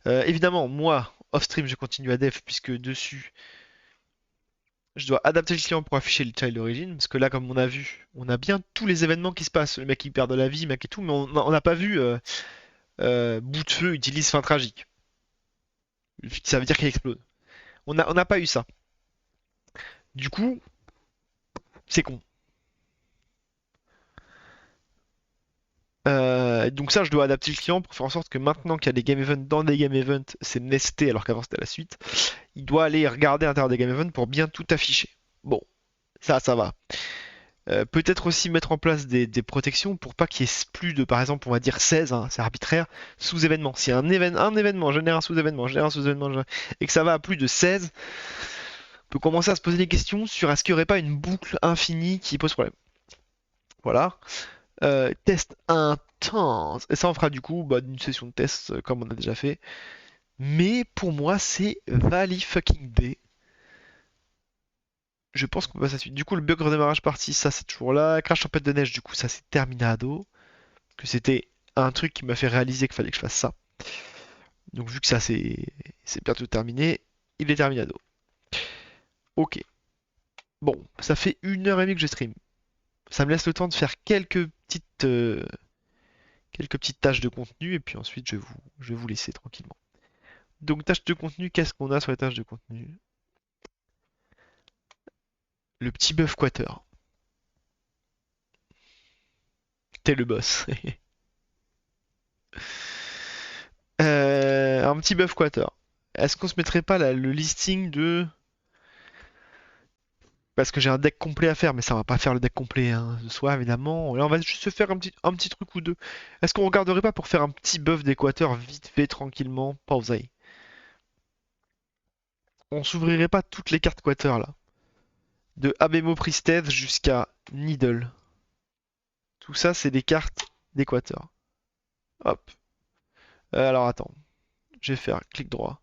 là. Évidemment, moi, off-stream, je continue à dev puisque dessus, je dois adapter le client pour afficher le child d'origine. Parce que là, comme on a vu, on a bien tous les événements qui se passent. Le mec qui perd de la vie, le mec et tout, mais on n'a pas vu bout de feu utilise fin tragique. Ça veut dire qu'il explose. On n'a pas eu ça. Du coup, c'est con. Donc ça, je dois adapter le client pour faire en sorte que maintenant qu'il y a des game events dans des game events, c'est nesté alors qu'avant c'était la suite. Il doit aller regarder à l'intérieur des game events pour bien tout afficher. Bon, ça va. Peut-être aussi mettre en place des protections pour pas qu'il y ait plus de, par exemple, on va dire 16, hein, c'est arbitraire, sous-événements. Si un événement génère un sous-événement, et que ça va à plus de 16, on peut commencer à se poser des questions sur est-ce qu'il n'y aurait pas une boucle infinie qui pose problème. Voilà. Test intense. Et ça, on fera du coup une session de test comme on a déjà fait. Mais pour moi, c'est Valley fucking Day. Je pense qu'on passe à la suite. Du coup, le bug redémarrage partie, ça c'est toujours là. Crash tempête de neige, du coup, ça c'est terminado. Que c'était un truc qui m'a fait réaliser qu'il fallait que je fasse ça. Donc, vu que ça c'est bientôt terminé, il est terminado. Ok. Bon, ça fait 1h30 que je stream. Ça me laisse le temps de faire quelques quelques petites tâches de contenu et puis ensuite je vais vous laisser tranquillement. Donc tâches de contenu, qu'est-ce qu'on a sur les tâches de contenu? Le petit bœuf quater. T'es le boss. Un petit bœuf quater. Est-ce qu'on se mettrait pas le listing de... Parce que j'ai un deck complet à faire, mais ça va pas faire le deck complet hein, de soi évidemment. Là on va juste se faire un petit truc ou deux. Est-ce qu'on regarderait pas pour faire un petit buff d'équateur vite fait, tranquillement, pausé? On s'ouvrirait pas toutes les cartes quater là. De Abemo Priestess jusqu'à Needle. Tout ça c'est des cartes d'équateur. Hop. Alors attends. Je vais faire clic droit.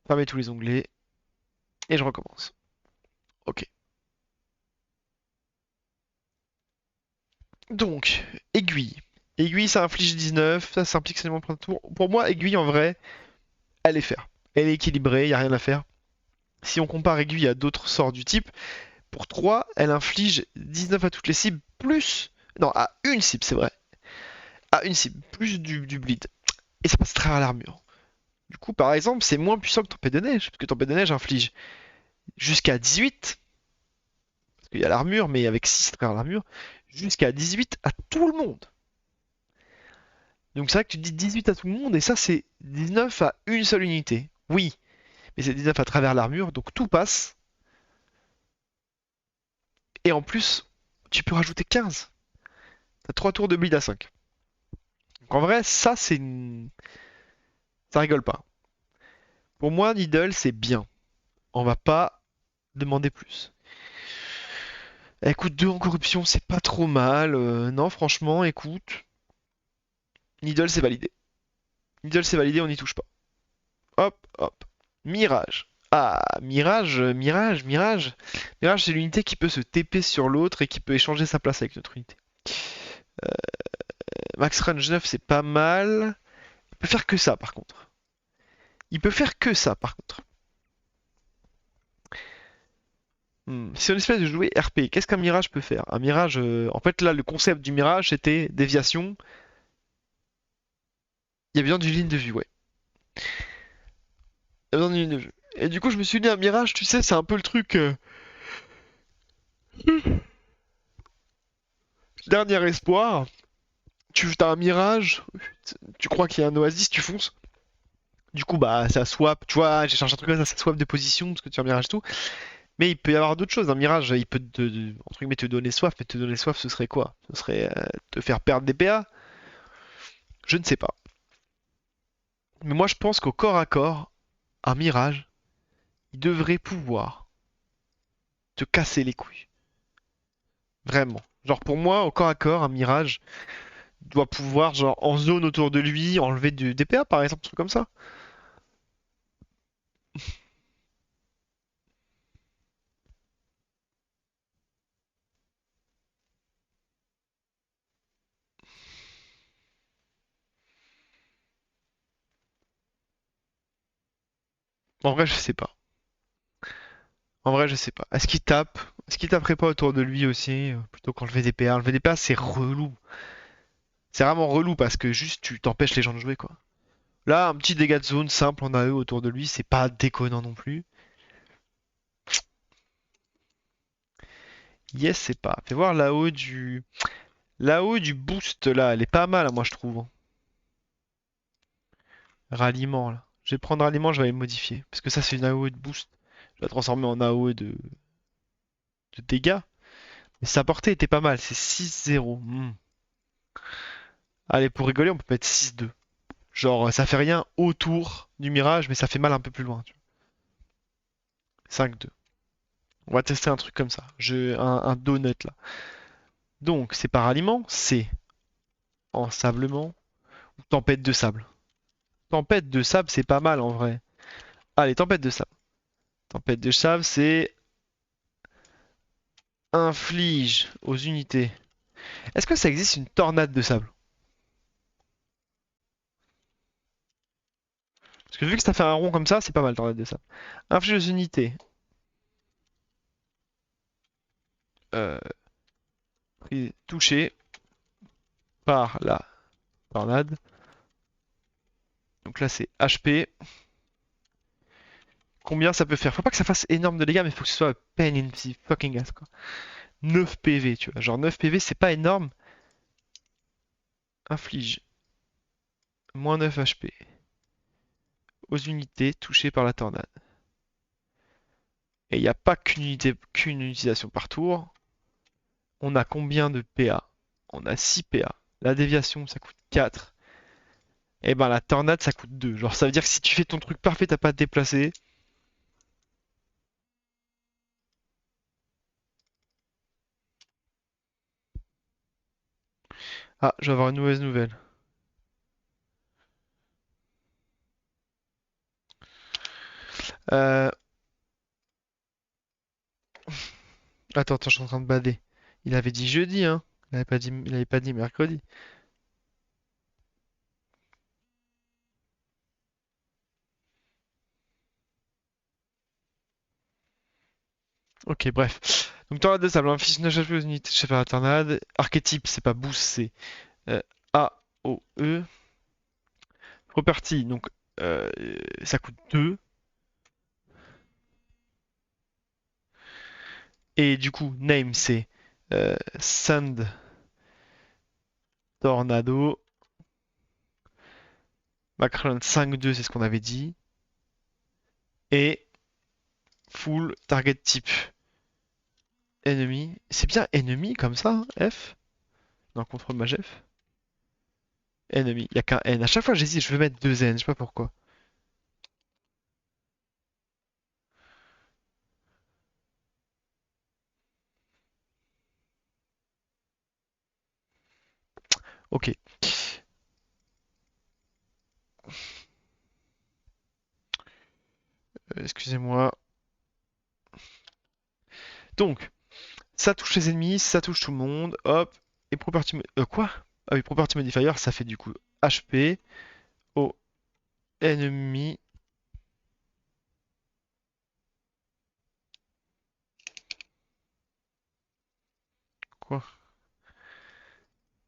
Fermer tous les onglets. Et je recommence. Ok. Donc, aiguille. Aiguille, ça inflige 19, ça implique seulement plein de tours. Pour moi, aiguille, en vrai, elle est fair. Elle est équilibrée, il a rien à faire. Si on compare aiguille à d'autres sorts du type, pour 3, elle inflige 19 à toutes les cibles, plus... Non, à une cible, c'est vrai. À une cible, plus du bleed. Et ça passe très à l'armure. Du coup, par exemple, c'est moins puissant que Tempête de Neige, parce que Tempête de Neige inflige jusqu'à 18, parce qu'il y a l'armure, mais avec 6 à travers l'armure, jusqu'à 18 à tout le monde. Donc c'est vrai que tu dis 18 à tout le monde, et ça c'est 19 à une seule unité. Oui, mais c'est 19 à travers l'armure, donc tout passe. Et en plus, tu peux rajouter 15. T'as 3 tours de bleed à 5. Donc en vrai, ça c'est... Ça rigole pas. Pour moi, Needle c'est bien. On va pas demander plus. Écoute, 2 en corruption, c'est pas trop mal. Non, franchement, écoute. Needle c'est validé. Needle c'est validé, on n'y touche pas. Hop, hop. Mirage. Ah, Mirage, Mirage, Mirage. Mirage, c'est l'unité qui peut se TP sur l'autre et qui peut échanger sa place avec notre unité. Max Range 9, c'est pas mal. Il peut faire que ça, par contre. Il peut faire que ça, par contre. Si on essaie de jouer RP, qu'est-ce qu'un Mirage peut faire? Un Mirage, en fait, là, le concept du Mirage, c'était déviation. Il y a besoin d'une ligne de vue, ouais. Il y a besoin d'une ligne de vue. Et du coup, je me suis dit, un Mirage, tu sais, c'est un peu le truc... Dernier espoir. Tu as un Mirage, tu crois qu'il y a un Oasis, tu fonces. Du coup, bah, ça swap, tu vois, j'ai cherché un truc comme ça swap de position, parce que tu as un Mirage et tout. Mais il peut y avoir d'autres choses. Un Mirage, il peut entre guillemets, te donner soif, mais te donner soif, ce serait quoi? Ce serait te faire perdre des PA? Je ne sais pas. Mais moi, je pense qu'au corps à corps, un Mirage, il devrait pouvoir te casser les couilles. Vraiment. Genre, pour moi, au corps à corps, un Mirage doit pouvoir, genre, en zone autour de lui, enlever des PA, par exemple, un truc comme ça. En vrai, je sais pas. En vrai, je sais pas. Est-ce qu'il tape? Est-ce qu'il taperait pas autour de lui aussi, plutôt qu'enlever des PA? Enlever des PA, c'est relou. C'est vraiment relou parce que juste tu t'empêches les gens de jouer, quoi. Là, un petit dégât de zone simple en AE autour de lui, c'est pas déconnant non plus. Yes, c'est pas. Fais voir là-haut du boost là, elle est pas mal, moi je trouve, hein. Ralliement là. Je vais prendre ralliement, je vais le modifier. Parce que ça, c'est une AOE de boost. Je vais la transformer en AOE de dégâts. Mais sa portée était pas mal, c'est 6-0. Allez, pour rigoler, on peut mettre 6-2. Genre, ça fait rien autour du mirage, mais ça fait mal un peu plus loin. 5-2. On va tester un truc comme ça. Un donut là. Donc, c'est par aliment, c'est ensablement ou tempête de sable. Tempête de sable, c'est pas mal en vrai. Allez, tempête de sable. Tempête de sable, c'est inflige aux unités. Est-ce que ça existe une tornade de sable? Parce que vu que ça fait un rond comme ça, c'est pas mal, tornade de sable. Inflige aux unités. Euh, touché. par la tornade. Donc là, c'est HP. Combien ça peut faire? Faut pas que ça fasse énorme de dégâts, mais faut que ce soit a pain in the fucking ass, quoi. 9 PV, tu vois. Genre 9 PV, c'est pas énorme. Inflige moins 9 HP aux unités touchées par la tornade. Et il n'y a pas qu'une utilisation par tour. On a combien de PA? On a 6 PA. La déviation, ça coûte 4. Et ben la tornade, ça coûte 2. Genre ça veut dire que si tu fais ton truc parfait, t'as pas à te déplacer. Ah, je vais avoir une mauvaise nouvelle. Euh... Attends, je suis en train de bader. Il avait dit jeudi, hein. Il avait pas dit mercredi. Ok, bref. Donc tornade de sable, inflige 9 HP aux unités touchées par la tornade. Archétype, c'est pas boost, c'est AOE. Property, donc euh, ça coûte 2. Et du coup, name, c'est Sand Tornado. Background 5-2, c'est ce qu'on avait dit. Et full target type ennemi. C'est bien ennemi comme ça, hein, F? Non, contrôle mage F. Ennemi, il n'y a qu'un N. À chaque fois, j'hésite, je veux mettre deux N, je sais pas pourquoi. Ok. Excusez-moi. Donc, ça touche les ennemis, ça touche tout le monde. Hop. Et property... quoi? Ah oui, property modifier, ça fait du coup HP au ennemi. Quoi?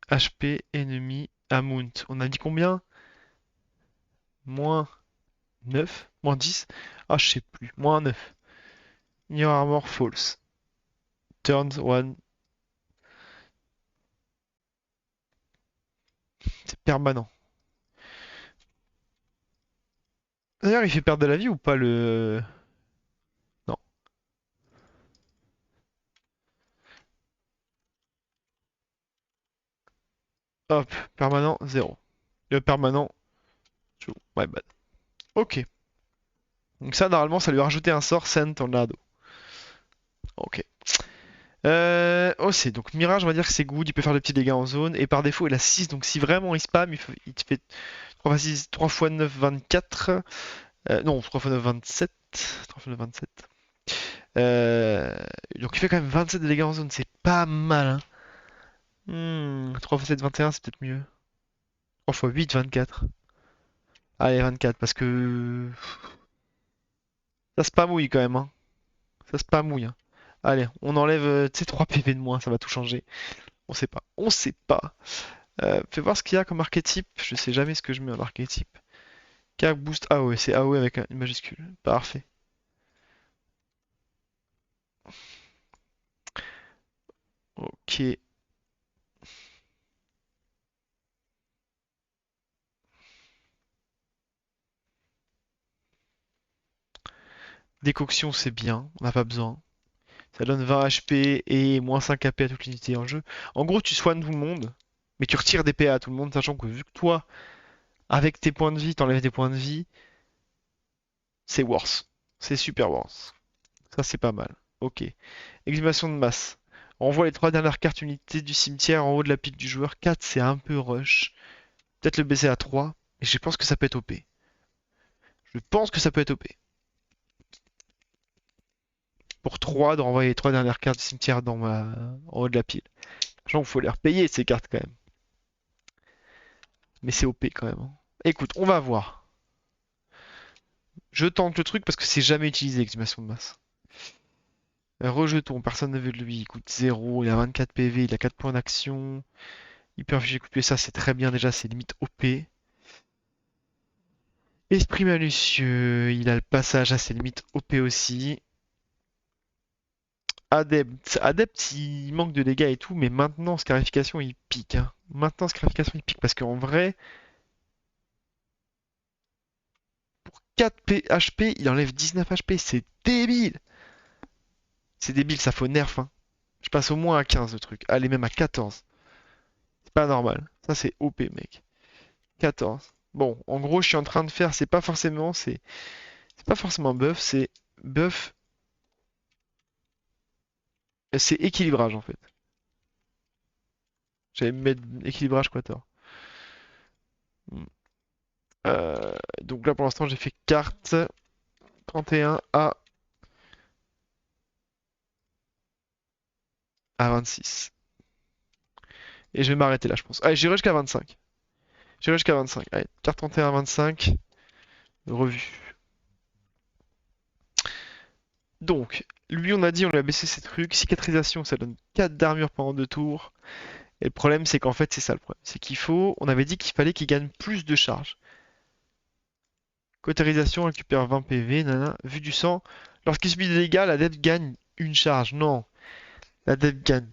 HP ennemi amount. On a dit combien? Moins 9? Moins 10? Ah, je sais plus. Moins 9. Your armor false. Turns 1. C'est permanent. D'ailleurs, il fait perdre de la vie ou pas le... Non. Hop, permanent, 0. Le permanent, true. My bad. Ok. Donc ça, normalement, ça lui a rajouté un sort Send Tornado. Ok. Oh, c'est donc Mirage, on va dire que c'est good, il peut faire des petits dégâts en zone, et par défaut, il a 6, donc si vraiment il spam, il te fait 3 x 6, 3 x 9, 24. Non, 3 x 9, 27. 3 x 9, 27. Euh, donc il fait quand même 27 de dégâts en zone, c'est pas mal, hein. 3 x 7, 21, c'est peut-être mieux. 3 x 8, 24. Allez, 24, parce que ça se mouille quand même, hein. Ça se mouille, hein. Allez, on enlève, tu sais, 3 PV de moins, ça va tout changer. On sait pas. On sait pas. Fais voir ce qu'il y a comme archétype. Je sais jamais ce que je mets en archétype. K boost AOE, c'est AOE avec une majuscule. Parfait. Ok. Décoction, c'est bien. On n'a pas besoin. Ça donne 20 HP et moins 5 AP à toute l'unité en jeu. En gros, tu soignes tout le monde, mais tu retires des PA à tout le monde, sachant que vu que toi, avec tes points de vie, t'enlèves des points de vie, c'est worse. C'est super worse. Ça, c'est pas mal. Ok. Exhumation de masse. On voit les trois dernières cartes unités du cimetière en haut de la pile du joueur. 4, c'est un peu rush. Peut-être le baisser à 3, mais je pense que ça peut être OP. Je pense que ça peut être OP. Pour 3, de renvoyer les trois dernières cartes du cimetière en haut de la pile. Sachant qu'il faut les repayer ces cartes quand même. Mais c'est OP quand même, hein. Écoute, on va voir. Je tente le truc parce que c'est jamais utilisé l'exhumation de masse. Rejetons, personne ne veut de lui, il coûte 0, il a 24 PV, il a 4 points d'action. Hyperfuge coupé, ça c'est très bien déjà, c'est limite OP. Esprit malicieux, il a le passage, ça c'est limite OP aussi. Adept, il manque de dégâts et tout, mais maintenant, scarification, il pique, hein. Maintenant, scarification, il pique, parce qu'en vrai, 4 HP, il enlève 19 HP, c'est débile! C'est débile, ça faut nerf, hein. Je passe au moins à 15 le truc. Allez, même à 14. C'est pas normal. Ça, c'est OP, mec. 14. Bon, en gros, je suis en train de faire, c'est pas forcément buff, c'est buff, c'est équilibrage en fait. J'allais me mettre équilibrage quator. Hmm. Donc là, pour l'instant, j'ai fait carte 31 à 26. Et je vais m'arrêter là, je pense. Allez, j'irai jusqu'à 25. J'irai jusqu'à 25. Allez, carte 31 à 25. Revue. Donc, lui, on a dit, on lui a baissé ses trucs. Cicatrisation, ça donne 4 d'armure pendant 2 tours. Et le problème, c'est qu'en fait, c'est ça le problème. C'est qu'il faut. On avait dit qu'il fallait qu'il gagne plus de charge. Cautérisation récupère 20 PV. Nana. Vue du sang. Lorsqu'il subit des dégâts, l'adepte gagne une charge. Non. L'adepte gagne.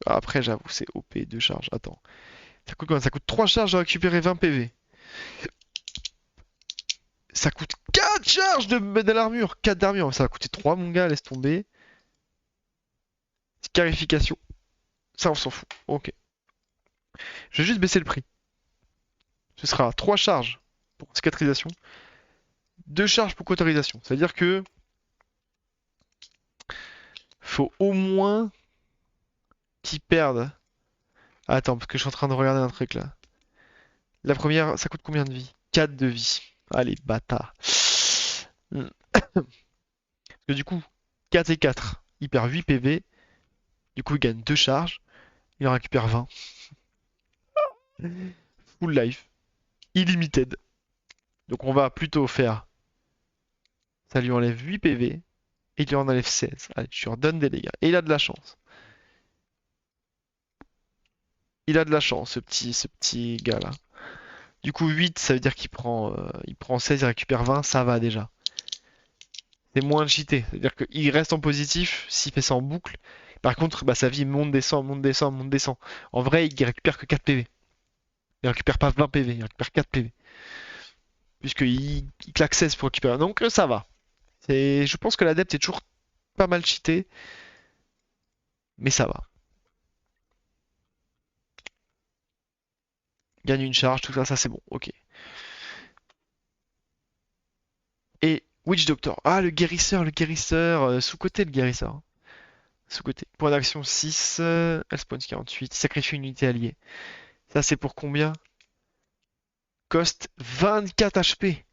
Après, j'avoue, c'est OP 2 charges. Attends. Ça coûte combien? Ça coûte 3 charges de récupérer 20 PV. Ça coûte 4 charges de l'armure. 4 d'armure. Ça va coûter 3, mon gars. Laisse tomber. Scarification. Ça, on s'en fout. Ok. Je vais juste baisser le prix. Ce sera 3 charges pour cicatrisation, 2 charges pour cautérisation. C'est-à-dire que faut au moins qu'ils perdent. Attends, parce que je suis en train de regarder un truc là. La première, ça coûte combien de vie? 4 de vie. Allez, bâtard. Parce que du coup, 4 et 4, il perd 8 PV. Du coup, il gagne 2 charges. Il en récupère 20. Full life. Illimited. Donc on va plutôt faire. Ça lui enlève 8 PV. Et il lui en enlève 16. Allez, je lui redonne des dégâts. Et il a de la chance. Il a de la chance, ce petit gars-là. Du coup, 8, ça veut dire qu'il prend 16, il récupère 20, ça va déjà. C'est moins cheaté. C'est-à-dire qu'il reste en positif s'il fait ça en boucle. Par contre, bah, sa vie monte, descend, monte, descend, monte, descend. En vrai, il récupère que 4 PV. Il récupère pas 20 PV, il récupère 4 PV. Puisqu'il claque 16 pour récupérer. Donc ça va. Je pense que l'adepte est toujours pas mal cheaté. Mais ça va. Gagne une charge, tout ça, ça c'est bon. Ok. Et Witch Doctor. Ah, le guérisseur. Sous-côté le guérisseur. Sous-côté. Point d'action 6. Elle spawn 48. Sacrifie une unité alliée. Ça, c'est pour combien? Cost 24 HP.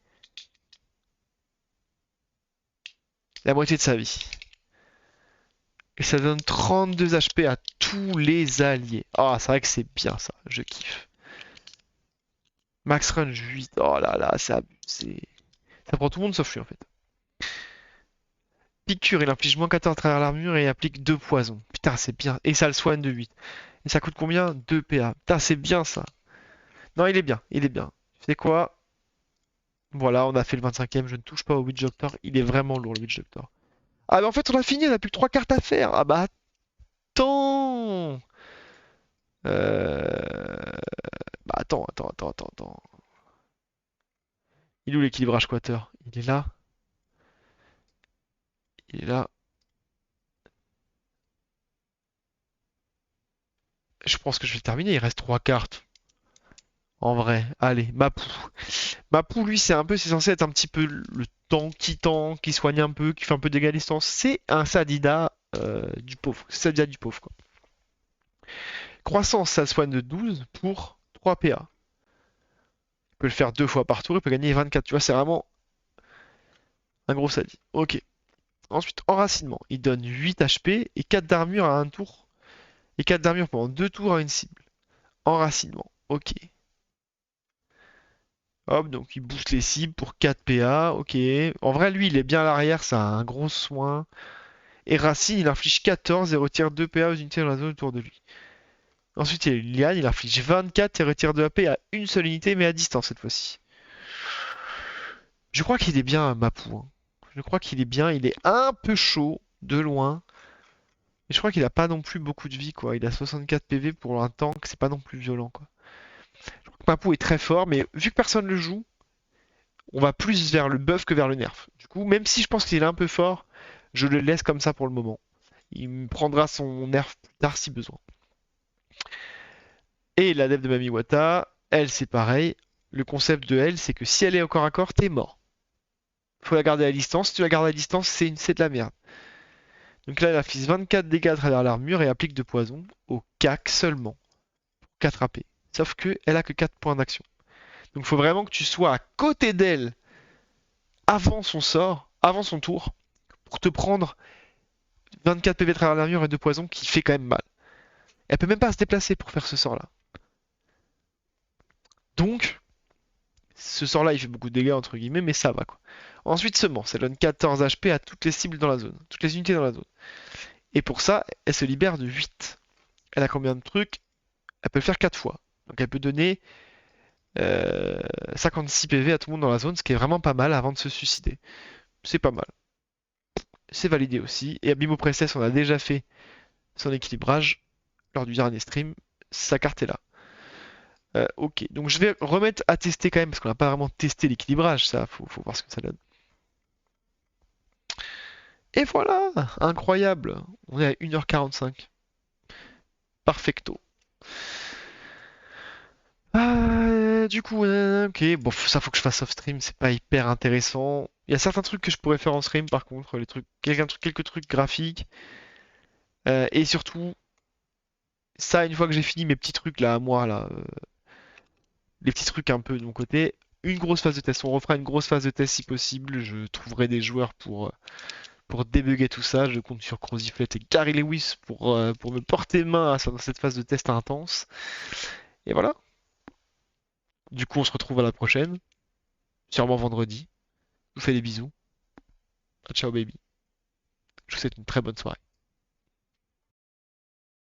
La moitié de sa vie. Et ça donne 32 HP à tous les alliés. Ah, c'est vrai que c'est bien ça. Je kiffe. Max Range 8. Oh là là, c'est abusé. Ça prend tout le monde sauf lui en fait. Piqûre, il inflige moins 14 à travers l'armure et il applique 2 poisons. Putain, c'est bien. Et ça le soigne de 8. Et ça coûte combien? 2 PA. Putain, c'est bien ça. Non, il est bien, il est bien. Tu sais quoi? Voilà, on a fait le 25e. Je ne touche pas au Witch Doctor. Il est vraiment lourd le Witch Doctor. Ah, mais en fait, on a fini. On a plus que 3 cartes à faire. Ah bah attends. Bah attends. Il est où l'équilibrage quater? Il est là. Il est là. Je pense que je vais le terminer. Il reste 3 cartes. En vrai. Allez, Mapou. Mapou, lui, c'est censé être un petit peu le tank, qui soigne un peu, qui fait un peu de dégâts à distance. C'est un Sadida du pauvre. C'est Sadida du pauvre, quoi. Croissance, ça soigne de 12 pour 3 PA. Il peut le faire 2 fois par tour, il peut gagner 24. Tu vois, c'est vraiment un gros Sadi. Ok. Ensuite, enracinement. Il donne 8 HP et 4 d'armure à un tour. Et 4 d'armure pendant 2 tours à une cible. Enracinement. Ok. Hop, donc il booste les cibles pour 4 PA. Ok. En vrai, lui, il est bien à l'arrière, ça a un gros soin. Et Racine, il inflige 14 et retire 2 PA aux unités dans la zone autour de lui. Ensuite, il y a Liliane, il inflige 24 et retire 2 AP à une seule unité, mais à distance cette fois-ci. Je crois qu'il est bien, Mapou, hein. Je crois qu'il est bien, il est un peu chaud, de loin. Mais je crois qu'il a pas non plus beaucoup de vie, quoi. Il a 64 PV pour un tank, c'est pas non plus violent, quoi. Je crois que Mapou est très fort, mais vu que personne le joue, on va plus vers le buff que vers le nerf. Du coup, même si je pense qu'il est un peu fort, je le laisse comme ça pour le moment. Il me prendra son nerf plus tard si besoin. Et la dev de Mamiwata, elle, c'est pareil. Le concept de elle, c'est que si elle est au corps à corps, t'es mort. Faut la garder à distance. Si tu la gardes à distance, c'est de la merde. Donc là, elle affiche 24 dégâts à travers l'armure et applique de poison au CAC seulement. 4 AP. Sauf que elle a que 4 points d'action. Donc il faut vraiment que tu sois à côté d'elle avant son sort, avant son tour, pour te prendre 24 PV à travers l'armure et de poison qui fait quand même mal. Elle peut même pas se déplacer pour faire ce sort-là. Donc, ce sort-là, il fait beaucoup de dégâts, entre guillemets, mais ça va, quoi. Ensuite, semence. Elle donne 14 HP à toutes les cibles dans la zone, toutes les unités dans la zone. Et pour ça, elle se libère de 8. Elle a combien de trucs? Elle peut le faire 4 fois. Donc elle peut donner 56 PV à tout le monde dans la zone, ce qui est vraiment pas mal avant de se suicider. C'est pas mal. C'est validé aussi. Et Abimo Princess, on a déjà fait son équilibrage lors du dernier stream. Sa carte est là. Ok, donc je vais remettre à tester quand même, parce qu'on n'a pas vraiment testé l'équilibrage, ça, faut voir ce que ça donne. Et voilà, incroyable, on est à 1h45. Perfecto. Du coup, ok, bon, ça faut que je fasse off stream, c'est pas hyper intéressant. Il y a certains trucs que je pourrais faire en stream, par contre, les trucs, quelques trucs graphiques. Et surtout, ça, une fois que j'ai fini mes petits trucs là, à moi, là, les petits trucs un peu de mon côté, une grosse phase de test. On refera une grosse phase de test si possible. Je trouverai des joueurs pour débugger tout ça. Je compte sur Croziflet et Gary Lewis pour me porter main dans cette phase de test intense. Et voilà. Du coup, on se retrouve à la prochaine. Sûrement vendredi. Je vous fais des bisous. Ciao baby. Je vous souhaite une très bonne soirée.